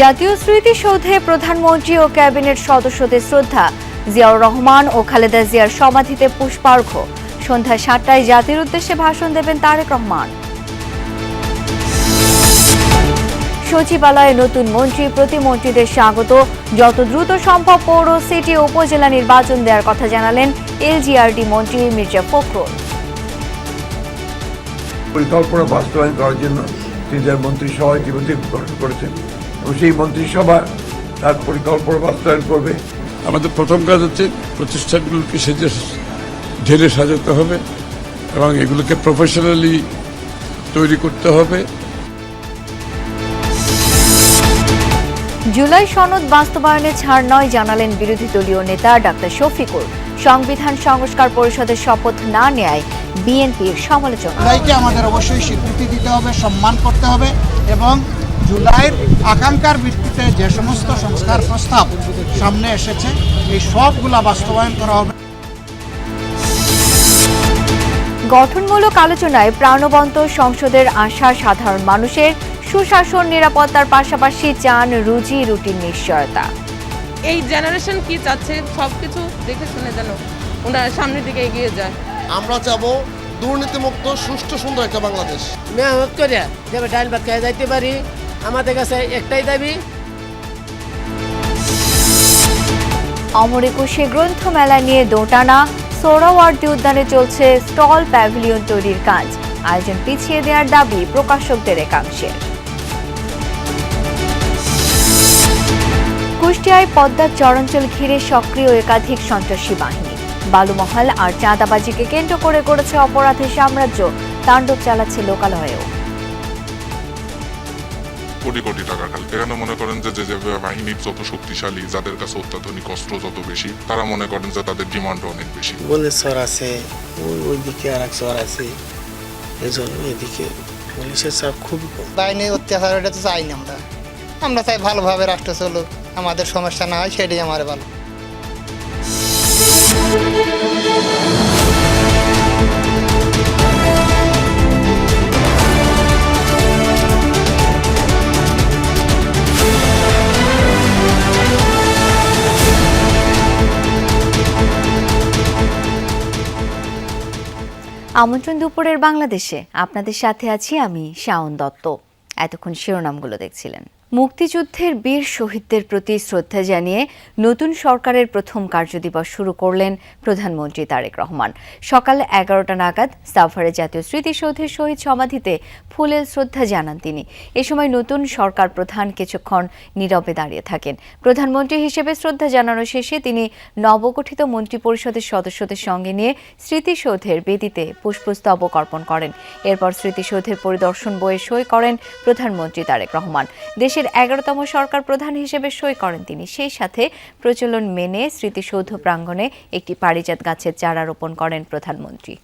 জাতীয় স্মৃতিসৌধে প্রধানমন্ত্রী ও ক্যাবিনেট সদস্যদের শ্রদ্ধা, জিয়াউর রহমান ও খালেদা জিয়ার সমাধিতে পুষ্পার্ঘ্য। সন্ধ্যা ৭টায় জাতির উদ্দেশ্যে ভাষণ দেবেন তারেক রহমান। সচিবালয়ে নতুন মন্ত্রী, প্রতিমন্ত্রীদের স্বাগত। যত দ্রুত সম্ভব পৌর, সিটি ও উপজেলা নির্বাচন দেওয়ার কথা জানালেন এলজিআরডি মন্ত্রী মির্জা ফখরুল। পরিকল্পনা বাস্তবায়ন করার জন্য তিনজন মন্ত্রিসভা ইতিমধ্যে গঠন করেছেন এবং সেই মন্ত্রিসভা তার পরিকল্পনা বাস্তবায়ন করবে। আমাদের প্রথম কাজ হচ্ছে প্রতিষ্ঠানগুলোকে ঢেলে সাজাতে হবে এবং এগুলোকে প্রফেশনালি তৈরি করতে হবে। জুলাই সনদ বাস্তবায়নে ছাড় নয় জানালেন বিরোধী দলীয় নেতা ডাক্তার শফিকুর। সংবিধান সংস্কার পরিষদের শপথ না নেয় বিএনপির সমালোচনা। জুলাইকে আমাদের অবশ্যই স্বীকৃতি দিতে হবে, সম্মান করতে হবে এবং জুলাইয়ের আকাঙ্ক্ষার ভিত্তিতে যে সমস্ত সংস্কার প্রস্তাব সামনে এসেছে এই সবগুলা বাস্তবায়ন করা হবে। গঠনমূলক আলোচনায় প্রাণবন্ত সংসদের আশা সাধারণ মানুষের। সুশাসন, নিরাপত্তার পাশাপাশি চান রুজি রুটির নিশ্চয়তা। এই জেনারেশন কি চাচ্ছে সবকিছু দেখে শুনে যেন ওনারা সামনের দিকে এগিয়ে যায়। আমরা চাবো দুর্নীতিমুক্ত, সুষ্ঠু, সুন্দর একটা বাংলাদেশ। মেহনত করে যাবে ডাইল ভাত খেয়ে যাইতে পারি, আমাদের কাছে একটাই দাবি। অমর একুশে গ্রন্থমেলা নিয়ে দোটানা। সোহরাওয়ার্দী উদ্যানে চলছে স্টল, প্যাভিলিয়ন তৈরির কাজ। আয়োজন পিছিয়ে দেওয়ার দাবি প্রকাশকদের একাংশের। কুষ্টিয়ায় পদ্মার চরাঞ্চল ঘিরে সক্রিয় একাধিক সন্ত্রাসী বাহিনী। বালুমহাল আর চাঁদাবাজিকে কেন্দ্র করে গড়েছে অপরাধের সাম্রাজ্য। তাণ্ডব চালাচ্ছে লোকালয়েও। কোটি কোটি টাকা খালি। এখানে মনে করেন যে বাহিনীর যত শক্তিশালী, যাদের কাছে অত্যাধুনিক অস্ত্র যত বেশি, তারা মনে করেন যে তাদের ডিমান্ড অনেক বেশি। বনের চর আছে, ওইদিকে আর এক চর আছে, এজন্য এদিকে পুলিশের চাপ খুবই কম। বাহিনীর অত্যাচার এটা তো চাই না আমরা চাই ভালোভাবে রাষ্ট্র চলুক, আমাদের সমস্যা না হয় সেটাই আমার ভালো। আমন্ত্রণ দুপুরের বাংলাদেশে আপনাদের সাথে আছি আমি শাওন দত্ত। এতক্ষণ শিরোনামগুলো দেখছিলেন। মুক্তিযুদ্ধের বীর শহীদদের প্রতি শ্রদ্ধা জানিয়ে নতুন সরকারের প্রথম কার্যদিবস শুরু করলেন প্রধানমন্ত্রী তারেক রহমান। সকাল 11টা নাগাদ সাভারে জাতীয় স্মৃতিসৌধের শহীদ সমাধিতে ফুলেল শ্রদ্ধা জানান তিনি। এ সময় নতুন সরকার প্রধান কিছুক্ষণ নীরবে দাঁড়িয়ে থাকেন। প্রধানমন্ত্রী হিসেবে শ্রদ্ধা জানানো শেষে তিনি নবগঠিত মন্ত্রিপরিষদের সদস্যদের সঙ্গে নিয়ে স্মৃতিসৌধের বেদিতে পুষ্পস্তবক অর্পণ করেন। এরপর স্মৃতিসৌধের পরিদর্শন বইয়ে সই করেন প্রধানমন্ত্রী তারেক রহমান। দেশের 11তম সরকার প্রধান হিসেবে সই করেন তিনি। সেই সাথে প্রচলন মেনে স্মৃতিসৌধ প্রাঙ্গণে একটি পারিজাত গাছের চারা রোপণ করেন প্রধানমন্ত্রী।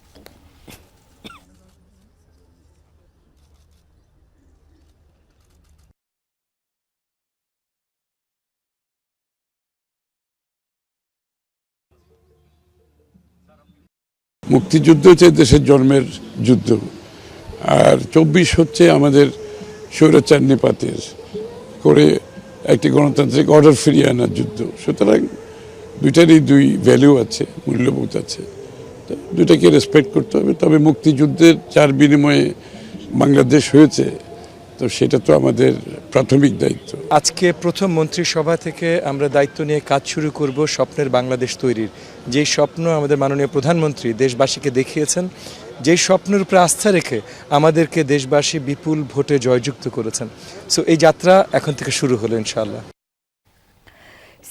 মুক্তিযুদ্ধ হচ্ছে দেশের জন্মের যুদ্ধ, আর 24 হচ্ছে আমাদের স্বৈরাচার নিপাতের করে একটি গণতান্ত্রিক অর্ডার ফিরিয়ে আনার যুদ্ধ। সুতরাং দুইটারই দুই ভ্যালু আছে, মূল্যবোধ আছে, দুটাকে রেসপেক্ট করতে হবে। তবে মুক্তিযুদ্ধের যার বিনিময়ে বাংলাদেশ হয়েছে, তো সেটা তো আমাদের প্রাথমিক দায়িত্ব। আজকে প্রথম মন্ত্রিসভা থেকে আমরা দায়িত্ব নিয়ে কাজ শুরু করব স্বপ্নের বাংলাদেশ তৈরির। যেই স্বপ্ন আমাদের মাননীয় প্রধানমন্ত্রী দেশবাসীকে দেখিয়েছেন, যেই স্বপ্নের উপরে আস্থা রেখে আমাদেরকে দেশবাসী বিপুল ভোটে জয়যুক্ত করেছেন। সো এই যাত্রা এখন থেকে শুরু হলো ইনশাআল্লাহ।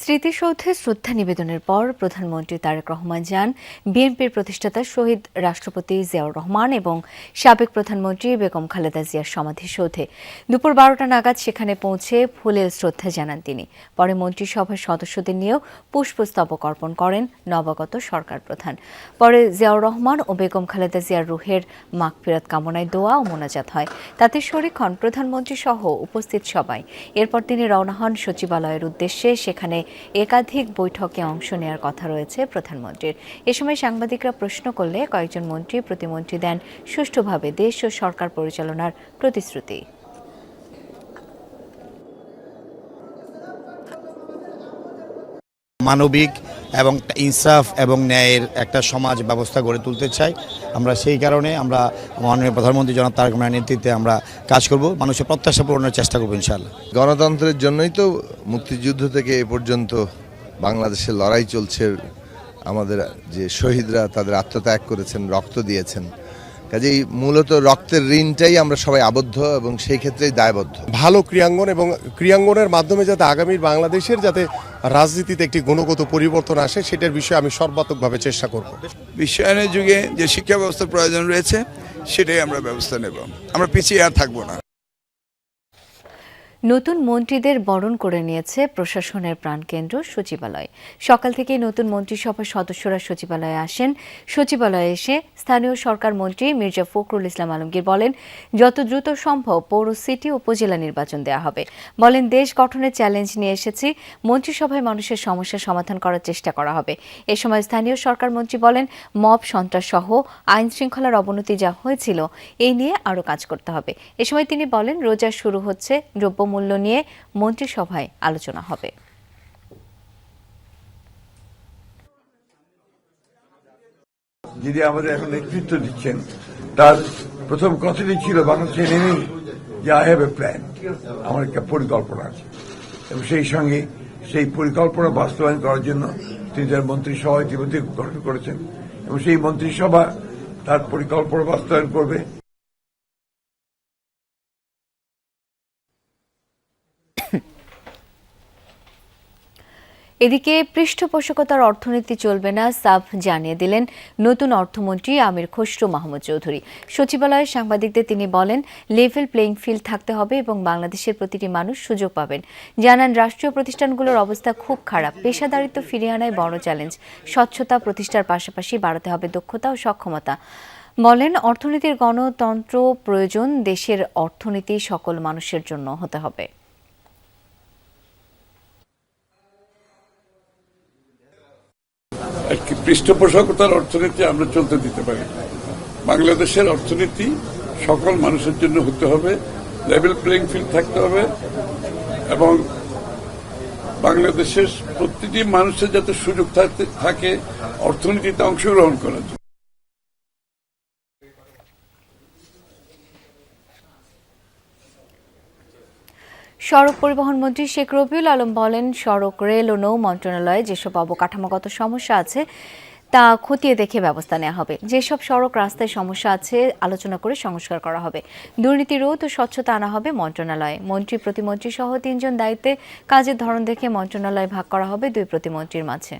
স্মৃতিসৌধে শ্রদ্ধা নিবেদনের পর প্রধানমন্ত্রী তারেক রহমান যান বিএনপির প্রতিষ্ঠাতা শহীদ রাষ্ট্রপতি জিয়াউর রহমান এবং সাবেক প্রধানমন্ত্রী বেগম খালেদা জিয়ার সমাধিসৌধে। দুপুর 12টা নাগাদ সেখানে পৌঁছে ফুলেল শ্রদ্ধা জানান তিনি। পরে মন্ত্রিসভার সদস্যদের নিয়েও পুষ্পস্তবক অর্পণ করেন নবাগত সরকার প্রধান। পরে জিয়াউর রহমান ও বেগম খালেদা জিয়ার রুহের মাগফিরাত কামনায় দোয়া ও মোনাজাত হয়। তাতে শরীক হন প্রধানমন্ত্রী সহ উপস্থিত সবাই। এরপর তিনি রওনা হন সচিবালয়ের উদ্দেশ্যে। সেখানে একাধিক বৈঠকে অংশ নেওয়ার কথা রয়েছে প্রধানমন্ত্রীর। এ সময় সাংবাদিকরা প্রশ্ন করলে কয়েকজন মন্ত্রী প্রতিমন্ত্রী দেন সুষ্ঠুভাবে দেশ ও সরকার পরিচালনার প্রতিশ্রুতি। মানবিক এবং ইনসাফ এবং ন্যায়ের একটা সমাজ ব্যবস্থা গড়ে তুলতে চাই। আমরা সেই কারণে আমরা মাননীয় প্রধানমন্ত্রী জনাব তারেক রহমানের নেতৃত্বে আমরা কাজ করব, মানুষের প্রত্যাশা পূরণের চেষ্টা করবো ইনশাআল্লাহ। গণতন্ত্রের জন্যই তো মুক্তিযুদ্ধ থেকে এ পর্যন্ত বাংলাদেশের লড়াই চলছে। আমাদের যে শহীদরা তাদের আত্মত্যাগ করেছেন, রক্ত দিয়েছেন, কাজেই মূলত রক্তের ঋণটাই আমরা সবাই আবদ্ধ এবং সেই ক্ষেত্রেই দায়বদ্ধ। ভালো ক্রিয়াঙ্গন এবং ক্রিয়াঙ্গনের মাধ্যমে যাতে আগামীর বাংলাদেশের যাতে রাজনীতিতে একটি গুণগত পরিবর্তন আসে সেটার বিষয়ে আমি সর্বাত্মকভাবে চেষ্টা করব। বিশ্বায়নের যুগে যে শিক্ষা ব্যবস্থার প্রয়োজন রয়েছে সেটাই আমরা ব্যবস্থা নেব, আমরা পিছিয়ে আর থাকবো না। নতুন মন্ত্রীদের বরণ করে নিয়েছে প্রশাসনের প্রাণকেন্দ্র সচিবালয়। সকাল থেকেই নতুন মন্ত্রিসভার সদস্যরা সচিবালয়ে আসেন। সচিবালয়ে এসে স্থানীয় সরকার মন্ত্রী মির্জা ফখরুল ইসলাম আলমগীর বলেন, যত দ্রুত সম্ভব পৌর, সিটি, উপজেলা নির্বাচন দেওয়া হবে। বলেন, দেশ গঠনের চ্যালেঞ্জ নিয়ে এসেছি, মন্ত্রিসভায় মানুষের সমস্যা সমাধান করার চেষ্টা করা হবে। এ সময় স্থানীয় সরকার মন্ত্রী বলেন, মব সন্ত্রাস সহ আইন শৃঙ্খলার অবনতি যা হয়েছিল এই নিয়ে আরও কাজ করতে হবে। এ সময় তিনি বলেন, রোজা শুরু হচ্ছে, দ্রব্যমূল্য নিয়ে মন্ত্রিসভায় আলোচনা হবে। যিনি আমাদের এখন নেতৃত্ব দিচ্ছেন তার প্রথম কথাটি ছিল বাংলাদেশে নেমে যে আই হ্যাভ এ প্ল্যান, আমার একটা পরিকল্পনা আছে, এবং সেই সঙ্গে সেই পরিকল্পনা বাস্তবায়ন করার জন্য তিনি তার মন্ত্রিসভা ইতিমধ্যে গঠন করেছেন এবং সেই মন্ত্রিসভা তার পরিকল্পনা বাস্তবায়ন করবে। এদিকে পৃষ্ঠপোষকতার অর্থনীতি চলবে না, সাফ জানিয়ে দিলেন নতুন অর্থমন্ত্রী আমির খসরু মাহমুদ চৌধুরী। সচিবালয়ে সাংবাদিকদের তিনি বলেন, লেভেল প্লেইং ফিল্ড থাকতে হবে এবং বাংলাদেশের প্রতিটি মানুষ সুযোগ পাবেন। জানান, রাষ্ট্রীয় প্রতিষ্ঠানগুলোর অবস্থা খুব খারাপ, পেশাদারিত্ব ফিরিয়ে আনায় বড় চ্যালেঞ্জ। স্বচ্ছতা প্রতিষ্ঠার পাশাপাশি বাড়াতে হবে দক্ষতা ও সক্ষমতা। বলেন, অর্থনীতির গণতন্ত্র প্রয়োজন, দেশের অর্থনীতি সকল মানুষের জন্য হতে হবে। একটি পৃষ্ঠপোষকতার অর্থনীতি আমরা চলতে দিতে পারি। বাংলাদেশের অর্থনীতি সকল মানুষের জন্য হতে হবে, লেভেল প্লেইং ফিল্ড থাকতে হবে এবং বাংলাদেশের প্রতিটি মানুষের যাতে সুযোগ থাকে অর্থনীতিতে অংশগ্রহণ করার জন্য। সড়ক পরিবহন মন্ত্রী শেখ রবিউল আলম বলেন, সড়ক, রেল ও নৌ মন্ত্রণালয়ে যেসব অবকাঠামোগত সমস্যা আছে তা খতিয়ে দেখে ব্যবস্থা নেওয়া হবে। যেসব সড়ক রাস্তায় সমস্যা আছে আলোচনা করে সংস্কার করা হবে। দুর্নীতি রোধ ও স্বচ্ছতা আনা হবে মন্ত্রণালয়ে। মন্ত্রী, প্রতিমন্ত্রী সহ 3 জন দায়িত্বে, কাজের ধরন দেখে মন্ত্রণালয় ভাগ করা হবে 2 প্রতিমন্ত্রীর মাঝে।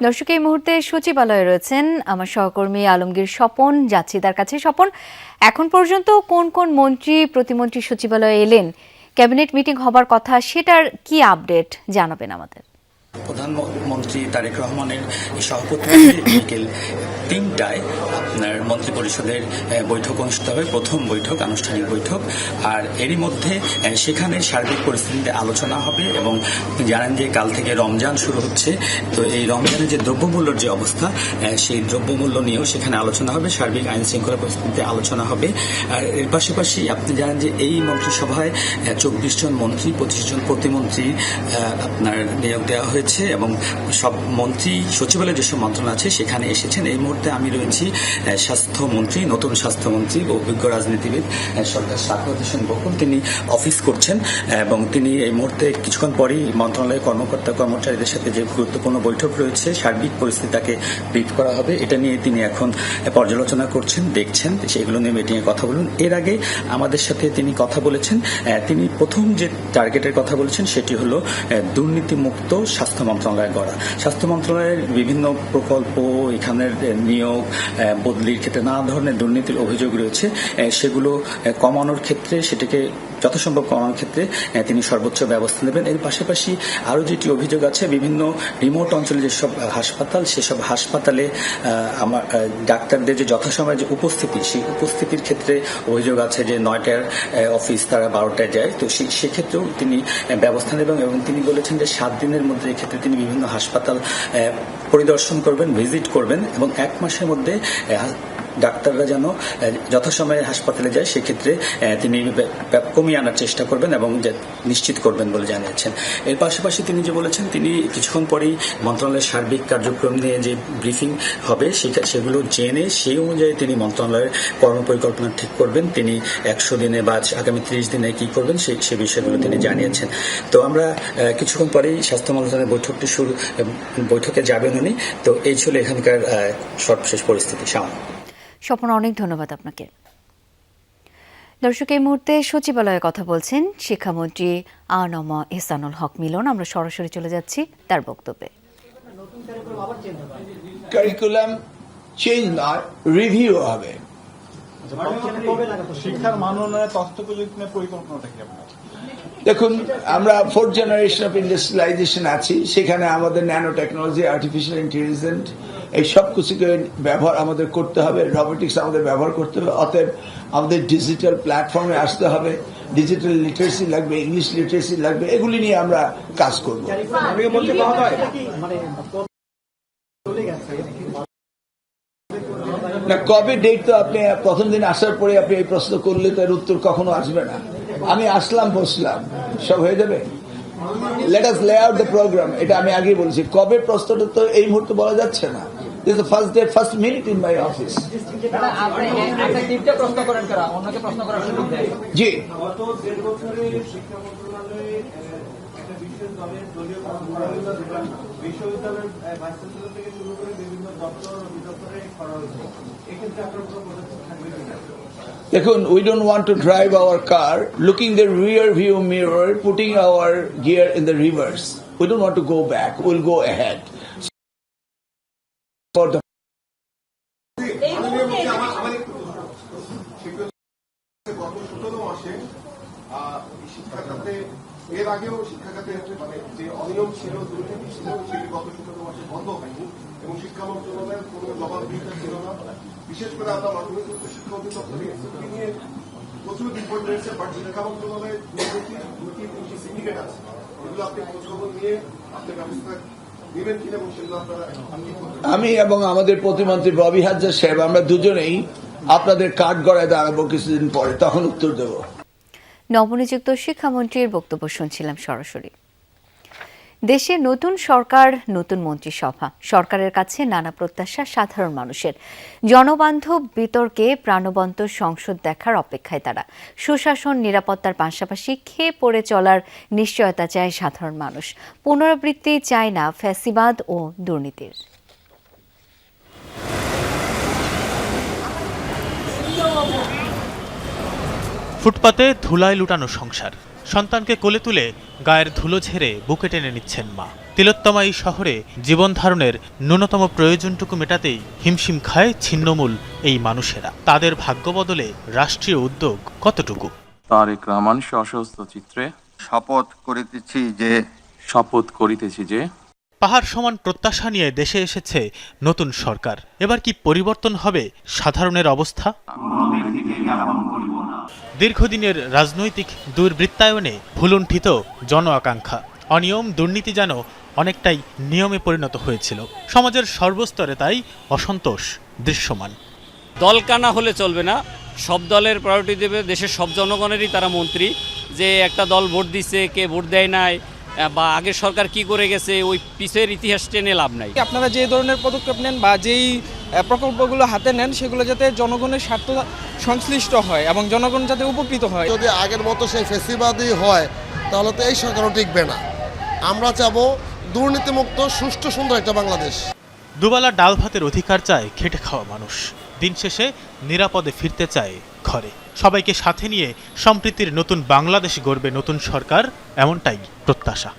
দর্শক, এই মুহূর্তে সচিবালয়ে রয়েছেন আমার সহকর্মী আলমগীর স্বপন। যাচ্ছি তার কাছে। স্বপন, এখন পর্যন্ত কোন কোন মন্ত্রী, প্রতিমন্ত্রী সচিবালয়ে এলেন, ক্যাবিনেট মিটিং হবার কথা, সেটার কি আপডেট জানাবেন আমাদের? প্রধানমন্ত্রী তারেক রহমানের সভাপতিত্বে বিকেল 3টায় আপনার মন্ত্রী পরিষদের বৈঠক অনুষ্ঠিত হবে, প্রথম বৈঠক, আনুষ্ঠানিক বৈঠক। আর এরই মধ্যে সেখানে সার্বিক পরিস্থিতিতে আলোচনা হবে এবং জানেন যে কাল থেকে রমজান শুরু হচ্ছে, তো এই রমজানের যে দ্রব্যমূল্যের যে অবস্থা, সেই দ্রব্যমূল্য নিয়েও সেখানে আলোচনা হবে, সার্বিক আইন শৃঙ্খলা পরিস্থিতিতে আলোচনা হবে। আর এর পাশাপাশি আপনি জানেন যে এই মন্ত্রিসভায় 24 জন মন্ত্রী, 25 জন প্রতিমন্ত্রী আপনার নিয়োগ দেওয়া হয়েছে এবং সব মন্ত্রী সচিবালয়ে যেসব মন্ত্রণালয় আছে সেখানে এসেছেন। এই মুহূর্তে আমি রয়েছি স্বাস্থ্যমন্ত্রী, নতুন স্বাস্থ্যমন্ত্রী, অভিজ্ঞ রাজনীতিবিদ সরকার সাখাওয়াত হোসেন বকুল, তিনি অফিস করছেন এবং তিনি এই মুহূর্তে কিছুক্ষণ পরেই মন্ত্রণালয়ের কর্মকর্তা কর্মচারীদের সাথে যে গুরুত্বপূর্ণ বৈঠক রয়েছে, সার্বিক পরিস্থিতিটাকে ব্রিফ করা হবে, এটা নিয়ে তিনি এখন পর্যালোচনা করছেন, দেখছেন, সেগুলো নিয়ে মিটিংয়ে কথা বলুন। এর আগে আমাদের সাথে তিনি কথা বলেছেন, তিনি প্রথম যে টার্গেটের কথা বলেছেন সেটি হলো দুর্নীতিমুক্ত স্বাস্থ্য মন্ত্রণালয় গড়া। স্বাস্থ্য মন্ত্রণালয়ের বিভিন্ন প্রকল্প, এখানের নিয়োগ, বদলির ক্ষেত্রে নানা ধরনের দুর্নীতির অভিযোগ রয়েছে, সেগুলো কমানোর ক্ষেত্রে সেটাকে যথাসম্ভব কমানোর ক্ষেত্রে তিনি সর্বোচ্চ ব্যবস্থা নেবেন। এর পাশাপাশি আরও যেটি অভিযোগ আছে, বিভিন্ন রিমোট অঞ্চলে যেসব হাসপাতাল, সেসব হাসপাতালে আমার ডাক্তারদের যে যথাসময়ে যে উপস্থিতি, সেই উপস্থিতির ক্ষেত্রে অভিযোগ আছে যে 9টার অফিস তারা 12টায় যায়। তো সেক্ষেত্রেও তিনি ব্যবস্থা নেবেন এবং তিনি বলেছেন যে 7 দিনের মধ্যে এক্ষেত্রে তিনি বিভিন্ন হাসপাতাল পরিদর্শন করবেন, ভিজিট করবেন এবং 1 মাসের মধ্যে ডাক্তাররা যেন যথাসময়ে হাসপাতালে যায় সেক্ষেত্রে তিনি কমিয়ে আনার চেষ্টা করবেন এবং নিশ্চিত করবেন বলে জানিয়েছেন। এর পাশাপাশি তিনি যে বলেছেন, তিনি কিছুক্ষণ পরেই মন্ত্রণালয়ের সার্বিক কার্যক্রম নিয়ে যে ব্রিফিং হবে সেগুলো জেনে সেই অনুযায়ী তিনি মন্ত্রণালয়ের কর্মপরিকল্পনা ঠিক করবেন। তিনি 100 দিনে বা আগামী 30 দিনে কি করবেন সে বিষয়গুলো তিনি জানিয়েছেন। তো আমরা কিছুক্ষণ পরেই স্বাস্থ্য মন্ত্রণালয়ের বৈঠকে যাবেন উনি। তো এই ছিল এখানকার সর্বশেষ পরিস্থিতি। স্বপন, অনেক ধন্যবাদ আপনাকে। দর্শক, এই মুহূর্তে সচিবালয়ে কথা বলছেন শিক্ষামন্ত্রী আ.ন.ম এহসানুল হক মিলন। আমরা সরাসরি চলে যাচ্ছি তার বক্তব্যে। কারিকুলাম চেঞ্জ নয়, রিভিউ হবে। শিক্ষার মান উন্নয়নে তথ্য প্রযুক্তি পরিকল্পনাটা কি আপনার? দেখুন, আমরা 4th জেনারেশন অফ ইন্ডাস্ট্রিয়ালাইজেশন আছি, সেখানে আমাদের ন্যানো টেকনোলজি, আর্টিফিশিয়াল ইন্টেলিজেন্স, এই সব কিছুকে ব্যবহার আমাদের করতে হবে, রোবোটিক্স আমাদের ব্যবহার করতে হবে। অতএব আমাদের ডিজিটাল প্ল্যাটফর্মে আসতে হবে, ডিজিটাল লিটারেসি লাগবে, ইংলিশ লিটারেসি লাগবে, এগুলি নিয়ে আমরা কাজ করব। না, কবে ডেট তো আপনি প্রথম দিন আসার পরে আপনি এই প্রশ্ন করলে তার উত্তর কখনো আসবে না। আমি আসলাম, বসলাম, সব হয়ে যাবে। লেট আস লে আউট দ্য প্রোগ্রাম, এটা আমি আগেই বলেছি। কবে প্রশ্নটা তো এই মুহূর্তে বলা যাচ্ছে না। This is the first day, first minute in my office. জি, দেখুন, we don't want to drive our car looking the rear view mirror, putting our gear in the reverse. We don't want to go back, we'll go ahead. For the এর আগেও শিক্ষা খাতে যে অনিয়ম ছিল, দুর্নীতি ছিল, সেটি গত 17 মাসে বন্ধ হয়নি এবং শিক্ষা মন্ত্রণালয়ের কোনো জবাবদিহিতা ছিল না। বিশেষ করে আমরা মাধ্যমিক উচ্চ শিক্ষা অধিদপ্তরে এসএসসি নিয়ে প্রচুর রিপোর্ট রয়েছে, বাট শিক্ষা মন্ত্রণালয়ের দুটি সিন্ডিকেট আছে, এগুলো আপনি খোঁজখবর নিয়ে আপনি ব্যবস্থা নেবেন কিনা এবং সেগুলো আপনারা। আমি এবং আমাদের প্রতিমন্ত্রী ববি হাজার সাহেব, আমরা দুজনেই আপনাদের কাঠ গড়ায় দাঁড়াবো কিছুদিন পরে, তখন উত্তর দেব। নবনিযুক্ত শিক্ষামন্ত্রীর বক্তব্য শুনছিলাম সরাসরি। দেশে নতুন সরকার, নতুন মন্ত্রিসভা, সরকারের কাছে নানা প্রত্যাশা সাধারণ মানুষের। জনবান্ধব বিতর্কে প্রাণবন্ত সংসদ দেখার অপেক্ষায় তারা। সুশাসন, নিরাপত্তার পাশাপাশি খেয়ে পড়ে চলার নিশ্চয়তা চায় সাধারণ মানুষ। পুনরাবৃত্তি চায় না ফ্যাসিবাদ ও দুর্নীতির। ফুটপাতে ধুলায় লুটানো সংসার, সন্তানকে কোলে তুলে গায়ের ধুলো ঝেড়ে বুকে টেনে নিচ্ছেন মা। তিলোত্তমা এই শহরে জীবন ধারণের ন্যূনতম প্রয়োজনটুকু মেটাতেই হিমশিম খায় ছিন্নমূল এই মানুষেরা। তাদের ভাগ্য বদলে রাষ্ট্রীয় উদ্যোগ কতটুকু? তারেক রহমান সশস্ত্র চিত্রে শপথ করিতেছি যে পাহাড় সমান প্রত্যাশা নিয়ে দেশে এসেছে নতুন সরকার। এবার কি পরিবর্তন হবে সাধারণের অবস্থা? দীর্ঘদিনের রাজনৈতিক দুর্বৃত্তায়নে ভুলুণ্ঠিত জন আকাঙ্ক্ষা, অনিয়ম, দুর্নীতি যেন অনেকটাই নিয়মে পরিণত হয়েছিল। সমাজের সর্বস্তরে তাই অসন্তোষ দৃশ্যমান। দল কানা হলে চলবে না, সব দলের প্রায়োরিটি দেবে, দেশের সব জনগণেরই তারা মন্ত্রী। যে একটা দল ভোট দিচ্ছে, কে ভোট দেয় নাই, বা আগের সরকার কি করে গেছে, ওই পিছের ইতিহাস টেনে লাভ নাই। আপনারা যে ধরনের পদক্ষেপ নেন বা যেই প্রকল্পগুলো হাতে নেন, সেগুলো যাতে জনগণের স্বার্থ সংশ্লিষ্ট হয় এবং জনগণ যাতে উপকৃত হয়। যদি আগের মতো সেই ফেসিবাদী হয় তাহলে তো এই সরকারও টিকবে না। আমরা চাবো দুর্নীতিমুক্ত, সুষ্ঠু, সুন্দর একটা বাংলাদেশ। দুবেলা ডাল ভাতের অধিকার চায় খেটে খাওয়া মানুষ। দিন শেষে নিরাপদে ফিরতে চায় ঘরে। সবাইকে সাথে নিয়ে সম্প্রীতির নতুন বাংলাদেশ গড়বে নতুন সরকার, এমনটাই প্রত্যাশা।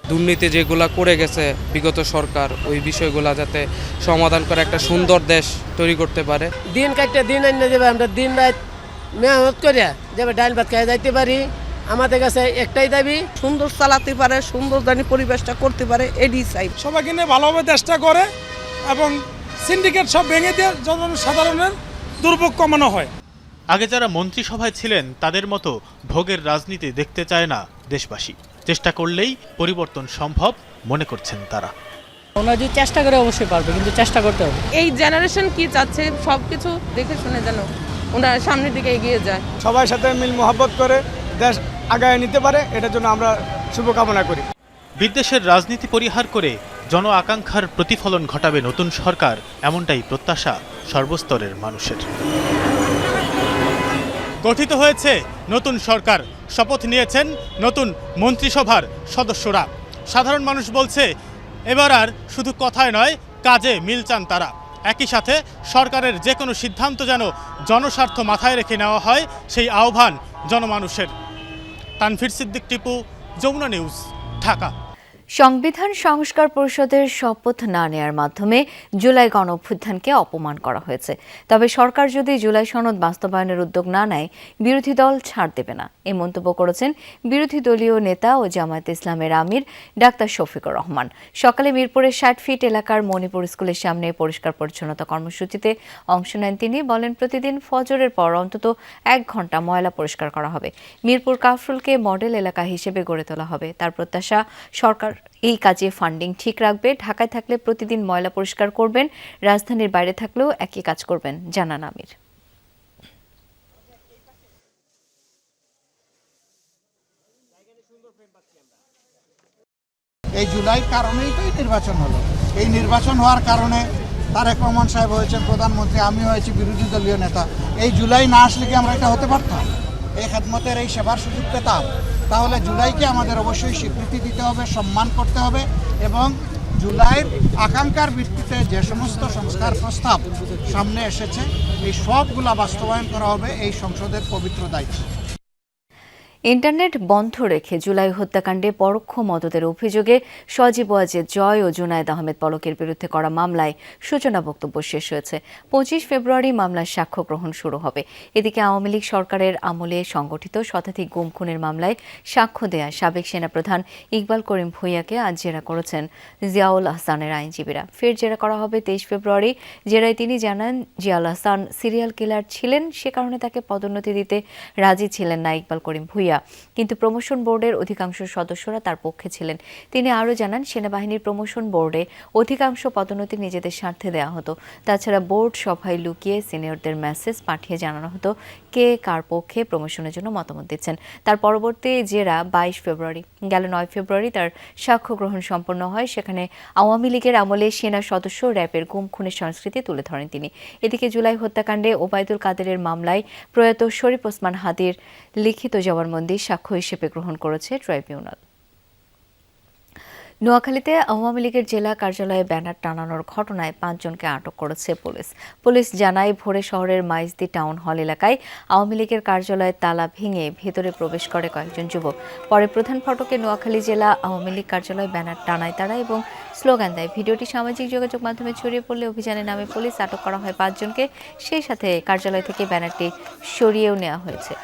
দুর্নীতি যেগুলা করে গেছে বিগত সরকার, ওই বিষয়গুলা যাতে সমাধান করে একটা সুন্দর দেশ তৈরি করতে পারে। দিন কাটতে দিন আনিয়ে যাবে, আমরা দিন রাত মেহনত করে যাবে ডাল ভাত খাই যাইতে পারি, আমাদের কাছে একটাই দাবি, সুন্দর চালাতে পারে, সুন্দর জানি পরিবেশটা করতে পারে, এডি চাই। সবাইকে নিয়ে ভালোভাবে দেশটা করে এবং সিন্ডিকেট সব ভেঙে দিয়ে জনসাধারণের দুর্ভোগ কমানো হয়। আগে যারা মন্ত্রিসভায় ছিলেন তাদের মতো ভোগের রাজনীতি দেখতে চায় না দেশবাসী। চেষ্টা করলেই পরিবর্তন সম্ভব মনে করছেন তারা। ওনারা যদি চেষ্টা করে অবশ্যই পারবে, কিন্তু চেষ্টা করতে হবে। এই জেনারেশন কি চাচ্ছে সবকিছু দেখে শুনে যেন ওনারা সামনের দিকে এগিয়ে যায়, সবার সাথে মিল মোহাব্বত করে দেশ আগায় নিতে পারে, এটার জন্য আমরা শুভকামনা করি। বিদ্বেষের রাজনীতি পরিহার করে জন আকাঙ্ক্ষার প্রতিফলন ঘটাবে নতুন সরকার, এমনটাই প্রত্যাশা সর্বস্তরের মানুষের। গঠিত হয়েছে নতুন সরকার, শপথ নিয়েছেন নতুন মন্ত্রিসভার সদস্যরা। সাধারণ মানুষ বলছে এবার আর শুধু কথায় নয়, কাজে মিল চান তারা। একই সাথে সরকারের যে কোনো সিদ্ধান্ত যেন জনস্বার্থ মাথায় রেখে নেওয়া হয়, সেই আহ্বান জনমানুষের। তানভীর সিদ্দিক টিপু, যমুনা নিউজ, ঢাকা। সংবিধান সংস্কার পরিষদের শপথ না নেয়ার মাধ্যমে জুলাই গণঅভ্যুত্থানকে অপমান করা হয়েছে। তবে সরকার যদি জুলাই সনদ বাস্তবায়নের উদ্যোগ না নেয়, বিরোধী দল ছাড় দেবে না, এই মন্তব্য করেছেন বিরোধী দলীয় নেতা ও জামায়াতে ইসলামের আমির ডাক্তার শফিকুর রহমান। সকালে মিরপুরের 60 ফিট এলাকার মণিপুর স্কুলের সামনে পরিষ্কার পরিচ্ছন্নতা কর্মসূচিতে অংশ নেন তিনি। বলেন, প্রতিদিন ফজরের পর অন্তত 1 ঘন্টা ময়লা পরিষ্কার করা হবে। মিরপুর কাফরুলকে মডেল এলাকা হিসেবে গড়ে তোলা হবে। তার প্রত্যাশা, সরকার এই কাজে ফান্ডিং ঠিক রাখবে। ঢাকায় থাকলে প্রতিদিন ময়লা পরিষ্কার করবেন, রাজধানীর বাইরে থাকলেও একই কাজ করবেন, জানান আমির। এই জুলাই কারণেই তো নির্বাচন হলো। এই নির্বাচন হওয়ার কারণে তারেক রহমান সাহেব হয়েছেন প্রধানমন্ত্রী, আমি হয়েছি বিরোধী দলীয় নেতা। এই জুলাই না আসলে কি আমরা এটা হতে পারতাম? এই খেদমতের এই সেবার সুযোগ পেতাম? তাহলে জুলাইকে আমাদের অবশ্যই স্বীকৃতি দিতে হবে, সম্মান করতে হবে এবং জুলাইয়ের আকাঙ্ক্ষার ভিত্তিতে যে সমস্ত সংস্কার প্রস্তাব সামনে এসেছে এই সবগুলা বাস্তবায়ন করা হবে এই সংসদের পবিত্র দায়িত্ব। ইন্টারনেট বন্ধ রেখে জুলাই হত্যাকাণ্ডে পরোক্ষ মদতের অভিযোগে সজীব ওয়াজেদ জয় ও জুনায়েদ আহমেদ পলকের বিরুদ্ধে করা মামলায় সূচনা বক্তব্য শেষ হয়েছে। 25 ফেব্রুয়ারি মামলার সাক্ষ্য গ্রহণ শুরু হবে। এদিকে আওয়ামী লীগ সরকারের আমলে সংগঠিত শতাধিক গুম খুনের মামলায় সাক্ষ্য দেয়া সাবেক সেনাপ্রধান ইকবাল করিম ভূঁইয়াকে আজ জেরা করেছেন জিয়াউল আহসানের আইনজীবীরা। ফের জেরা করা হবে 23 ফেব্রুয়ারি। জেরায় তিনি জানান, জিয়াউল আহসান সিরিয়াল কিলার ছিলেন, সে কারণে তাকে পদোন্নতি দিতে রাজি ছিলেন না ইকবাল করিম ভূঁইয়া, কিন্তু প্রমোশন বোর্ডের অধিকাংশ সদস্যরা তার পক্ষে ছিলেন। তিনি আরও জানান, সেনাবাহিনীর প্রমোশন বোর্ডে অধিকাংশ পদোন্নতি নিজেদের স্বার্থে দেওয়া হতো। তাছাড়া বোর্ড সভায় লুকিয়ে সিনিয়রদের মেসেজ পাঠিয়ে জানানো হতো কে কার পক্ষে প্রমোশনের জন্য মতামত দিচ্ছেন। তার পরবর্তী জেরা 22 ফেব্রুয়ারি। গেল 9 ফেব্রুয়ারি তার সাক্ষ্য গ্রহণ সম্পন্ন হয়। সেখানে আওয়ামী লীগের আমলে সেনা সদস্য র্যাবের গুম খুনের সংস্কৃতি তুলে ধরেন তিনি। এদিকে জুলাই হত্যাকাণ্ডে ওবায়দুল কাদেরের মামলায় প্রয়াত শরীফ ওসমান হাদির লিখিত জবানবন্দি সাক্ষ্য হিসেবে গ্রহণ করেছে ট্রাইব্যুনাল। নোয়াখালীতে আওয়ামী লীগের জেলা কার্যালয়ে ব্যানার টানানোর ঘটনায় 5 জনকে আটক করেছে পুলিশ। পুলিশ জানায়, ভোরে শহরের মাইজদি টাউন হল এলাকায় আওয়ামী লীগের কার্যালয়ে তালা ভেঙে ভেতরে প্রবেশ করে কয়েকজন যুবক। পরে প্রধান ফটকে নোয়াখালী জেলা আওয়ামী লীগ কার্যালয়ে ব্যানার টানায় তারা এবং স্লোগান দেয়। ভিডিওটি সামাজিক যোগাযোগ মাধ্যমে ছড়িয়ে পড়লে অভিযানের নামে পুলিশ আটক করা হয় 5 জনকে। সেই সাথে কার্যালয় থেকে ব্যানারটি সরিয়েও নেওয়া হয়েছে।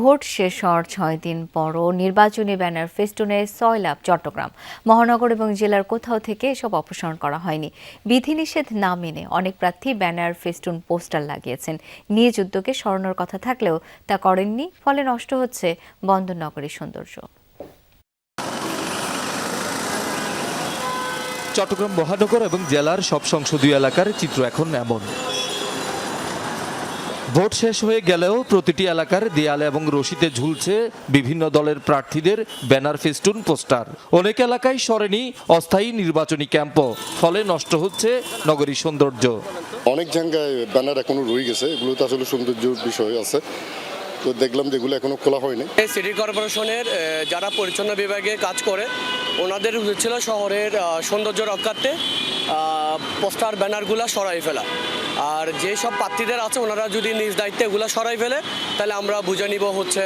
ভোট শেষ হওয়ার 6 দিন পরও নির্বাচনী ব্যানার ফেস্টুনে সয়লাভ চট্টগ্রাম মহানগর এবং জেলার কোথাও থেকে এসব অপসারণ করা হয়নি। বিধিনিষেধ না মেনে অনেক প্রার্থী ব্যানার ফেস্টুন পোস্টার লাগিয়েছেন। নিজ উদ্যোগে সরানোর কথা থাকলেও তা করেননি, ফলে নষ্ট হচ্ছে বন্দরনগরীর সৌন্দর্য। চট্টগ্রাম মহানগর এবং জেলার সব সংসদীয় এলাকার চিত্র এখন এমন। ভোট শেষ হয়ে গেলেও প্রতিটি এলাকার দেয়ালে এবং রশিতে ঝুলছে বিভিন্ন দলের প্রার্থীদের ব্যানার ফেস্টুন পোস্টার। অনেক এলাকায় সরেনি অস্থায়ী নির্বাচনী ক্যাম্পও, ফলে নষ্ট হচ্ছে নগরীর সৌন্দর্য। অনেক জায়গায় ব্যানার এখনো রয়ে গেছে, এগুলো তো আসলে সৌন্দর্যের বিষয় আছে, তো দেখলাম যেগুলো এখনো খোলা হয়নি। সিটি কর্পোরেশনের যারা পরিচ্ছন্ন বিভাগে কাজ করে ওনাদের ছিল শহরের সৌন্দর্য রক্ষার্থে পোস্টার ব্যানারগুলো সরাই ফেলা। আর যেসব প্রার্থীদের আছে ওনারা যদি নিজ দায়িত্বে এগুলো সরাই ফেলে তাহলে আমরা বুঝে নিব হচ্ছে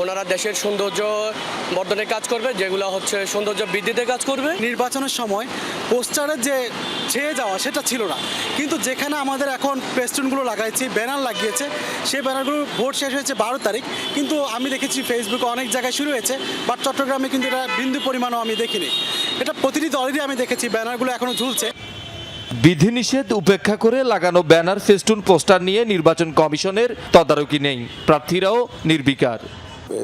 ওনারা দেশের সৌন্দর্য বর্ধনে কাজ করবে, যেগুলো হচ্ছে সৌন্দর্য বৃদ্ধিতে কাজ করবে। নির্বাচনের সময় পোস্টারের যে ছেয়ে যাওয়া সেটা ছিল না, কিন্তু যেখানে আমাদের এখন পেস্টুনগুলো লাগাইছি, ব্যানার লাগিয়েছে, সেই ব্যানারগুলো ভোট শেষ হয়েছে 12 তারিখ, কিন্তু আমি দেখেছি ফেসবুকে অনেক জায়গায় শুরু হয়েছে, বাট চট্টগ্রামে কিন্তু এটা বিন্দু পরিমাণও আমি দেখিনি। এটা প্রতিটি দলেরই আমি দেখেছি ব্যানারগুলো এখনো ঝুলছে। বিধিনিষেধ উপেক্ষা করে লাগানো ব্যানার ফেস্টুন পোস্টার নিয়ে নির্বাচন কমিশনের তদারকি নেই, প্রার্থীরাও নির্বিকার।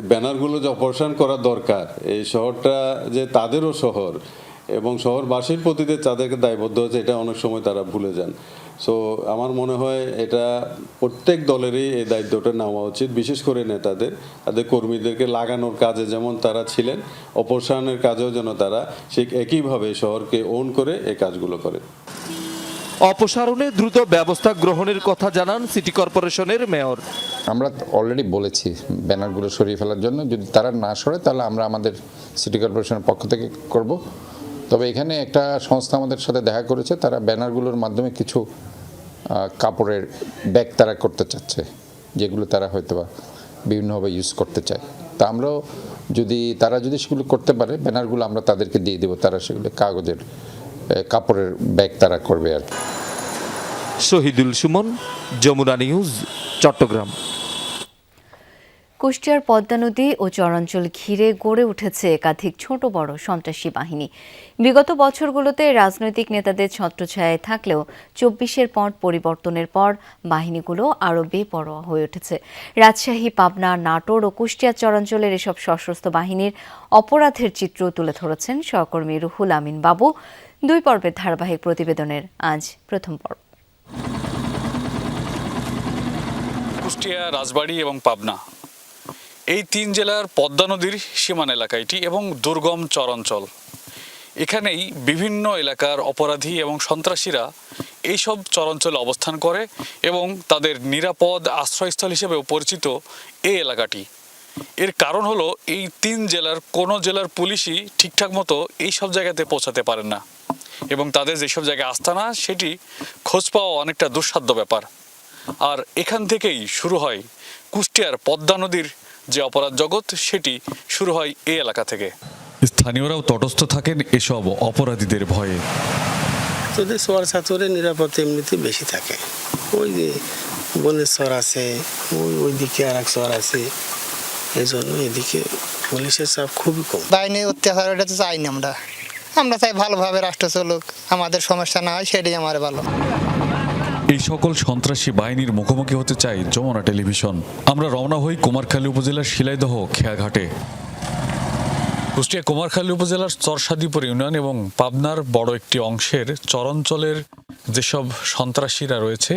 ব্যানারগুলো যে অপারেশন করা দরকার, এই শহরটা যে তাদেরও শহর এবং শহরবাসীর প্রতি তাদেরকে দায়বদ্ধ হচ্ছে, এটা অনেক সময় তারা ভুলে যান। সো আমার মনে হয় এটা প্রত্যেক দলেরই এই দায়িত্বটা নেওয়া উচিত, বিশেষ করে নেতাদের, তাদের কর্মীদেরকে লাগানোর কাজে যেমন তারা ছিলেন, অপসারণের কাজেও যেন তারা ঠিক একইভাবে শহরকে ওন করে এই কাজগুলো করে। অপসারণে দ্রুত ব্যবস্থা গ্রহণের কথা জানান সিটি কর্পোরেশনের মেয়র। আমরা অলরেডি বলেছি ব্যানারগুলো সরিয়ে ফেলার জন্য, যদি তারা না সরে তাহলে আমরা আমাদের সিটি কর্পোরেশনের পক্ষ থেকে করব। তবে এখানে একটা সংস্থা আমাদের সাথে দেখা করেছে, তারা ব্যানারগুলোর মাধ্যমে কিছু কাপড়ের ব্যাগ তারা করতে চাচ্ছে, যেগুলো তারা হয়তো বা বিভিন্নভাবে ইউজ করতে চায়। তা আমরাও তারা যদি সেগুলো করতে পারে, ব্যানারগুলো আমরা তাদেরকে দিয়ে দেবো, তারা সেগুলো কাপড়ের ব্যাগ তারা করবে আর কি। শহীদুল সুমন, যমুনা নিউজ, চট্টগ্রাম। কুষ্টিয়ার পদ্মা নদী ও চরাঞ্চল ঘিরে গড়ে উঠেছে একাধিক ছোট বড় সন্ত্রাসী বাহিনী। বিগত বছরগুলোতে রাজনৈতিক নেতাদের ছত্রছায়ায় থাকলেও 24-এর পট পরিবর্তনের পর বাহিনীগুলো আরও বেপরোয়া হয়ে উঠেছে। রাজশাহী, পাবনা, নাটোর ও কুষ্টিয়া চরাঞ্চলের এসব সশস্ত্র বাহিনীর অপরাধের চিত্র তুলে ধরেছেন সহকর্মী রুহুল আমিন বাবু। 2 পর্বের ধারাবাহিক প্রতিবেদনের আজ প্রথম পর্ব। কুষ্টিয়া, রাজবাড়ী এবং পাবনা, এই 3 জেলার পদ্মা নদীর সীমানা এলাকা এটি এবং দুর্গম চরাঞ্চল। এখানেই বিভিন্ন এলাকার অপরাধী এবং সন্ত্রাসীরা এইসব চরাঞ্চলে অবস্থান করে এবং তাদের নিরাপদ আশ্রয়স্থল হিসেবেও পরিচিত এই এলাকাটি। এর কারণ হলো এই 3 জেলার কোনো জেলার পুলিশই ঠিকঠাক মতো এই সব জায়গাতে পৌঁছাতে পারেন না এবং তাদের যেসব জায়গায় আস্তানা সেটি খোঁজ পাওয়া অনেকটা দুঃসাধ্য ব্যাপার। আর এখান থেকেই শুরু হয় কুষ্টিয়ার পদ্মা নদীর যে অপরাধ জগৎ, সেটি শুরু হয় এই এলাকা থেকে। স্থানীয়রাও তটস্থ থাকেন এসব অপরাধীদের ভয়ে। তোদের সোয়ার ছাত্রের নিরাপত্তা এমনিতে বেশি থাকে। ওই যে বনের চর আছে, ওই দিকে আর এক চর আছে, এই জন্য এদিকে পুলিশের চাপ খুবই কম। বাহিনীর অত্যাচার এটা তো চাই না, আমরা চাই ভালোভাবে রাষ্ট্র চলুক, আমাদের সমস্যা না হয়, সেটাই আমার ভালো। এই সকল সন্ত্রাসী বাহিনীর মুখোমুখি হতে চাই যমুনা টেলিভিশন। আমরা রওনা হই কুমারখালী উপজেলার শিলাইদহ খেয়াঘাটে। কুষ্টিয়া কুমারখালী উপজেলার চরসাদিপুর ইউনিয়ন এবং পাবনার বড় একটি অংশের চরাঞ্চলের যেসব সন্ত্রাসীরা রয়েছে,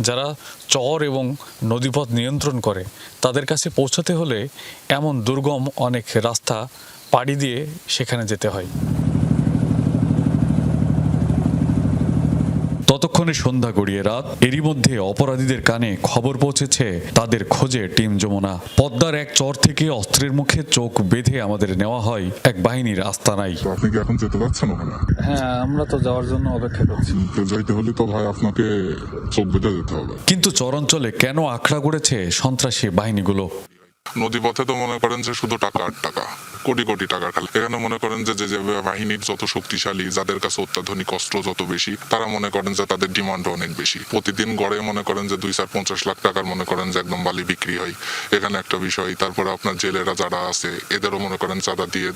যারা চর এবং নদীপথ নিয়ন্ত্রণ করে, তাদের কাছে পৌঁছাতে হলে এমন দুর্গম অনেক রাস্তা পাড়ি দিয়ে সেখানে যেতে হয়। ততক্ষণে সন্ধ্যা গড়িয়ে রাত। এরই মধ্যে অপরাধীদের কানে খবর পৌঁছেছে তাদের খোঁজে টিম যমুনা। পদ্মার এক চর থেকে অস্ত্রের মুখে চোখ বেঁধে আমাদের নেওয়া হয় এক বাহিনীর আস্তানায়। আপনি কি এখন যেতে পারছেন ওখানে? হ্যাঁ, আমরা তো যাওয়ার জন্য অপেক্ষা করছি। যাইতে হলে তো ভাই আপনাকে চোখ বেঁধে যেতে হবে। কিন্তু চরাঞ্চলে কেন আখড়া গড়েছে সন্ত্রাসী বাহিনীগুলো? নদী পথে তো মনে করেন যে শুধু টাকা আর টাকা, কোটি কোটি টাকার খেলা। এখানে মনে করেন যে যে বাহিনীর যত শক্তিশালী, যাদের কাছে অত্যাধুনিক অস্ত্র যত বেশি, তারা মনে করেন যে তাদের ডিমান্ড অনেক বেশি। প্রতিদিন গড়ে মনে করেন যে 2-4-50 লাখ টাকার মনে করেন যে একদম বালি বিক্রি হয়, এখানে একটা বিষয়। তারপরে আপনার জেলেরা যারা আছে, এদেরও মনে করেন চাঁদা দিয়ে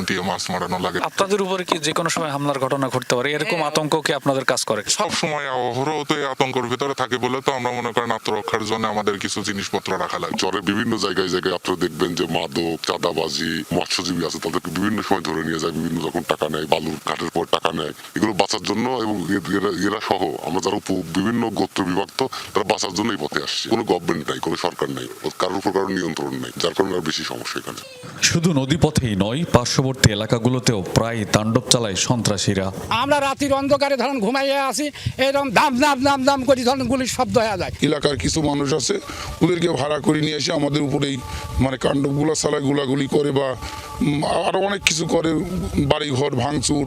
দিয়ে মাছ মারানো লাগে। আপনাদের উপরে কি যে কোনো সময় হামলার ঘটনা ঘটতে পারে, এরকম আতঙ্ক কি আপনাদের কাজ করে? সব সময় অহরহ তো এই আতঙ্কের ভিতরে থাকে বলে তো আমরা মনে করেন আত্মরক্ষার জন্য আমাদের কিছু জিনিসপত্র রাখা লাগে। চরের বিভিন্ন জায়গায় আপনারা দেখবেন যে মাদক, চাঁদাবাজি, মৎস্যজীবী আছে, তাদেরকে বিভিন্ন সময় ধরে নিয়ে যায়, বিভিন্ন রকম টাকা নেয়, বালুর ঘাটের পর টাকা নেয়। এগুলো বাঁচার জন্য এবং এরা সহ আমরা যারা বিভিন্ন গোত্র বিভক্ত, তারা বাঁচার জন্য এই পথে আসছে। কোনো গভর্নমেন্ট নাই, কোনো সরকার নাই, কারোর উপর কারোর নিয়ন্ত্রণ নেই, যার কারণে আর বেশি সমস্যা এখানে। শুধু নদীপথেই নয়, পার্শ্ববর্তী এলাকাগুলোতেও প্রায় তাণ্ডব চালায় সন্ত্রাসীরা। আমরা রাতের অন্ধকারে ধরেন ঘুমাইয়া আসি, এরকম দাম দাম দাম দাম করে ধরেন গুলির শব্দ হয়ে যায়। এলাকার কিছু মানুষ আছে, ওদেরকে ভাড়া করে নিয়ে এসে আমাদের উপরেই মানে কাণ্ডবগুলা চালায়, গুলাগুলি করে বা আরো অনেক কিছু করে, বাড়ি ঘর ভাঙচুর।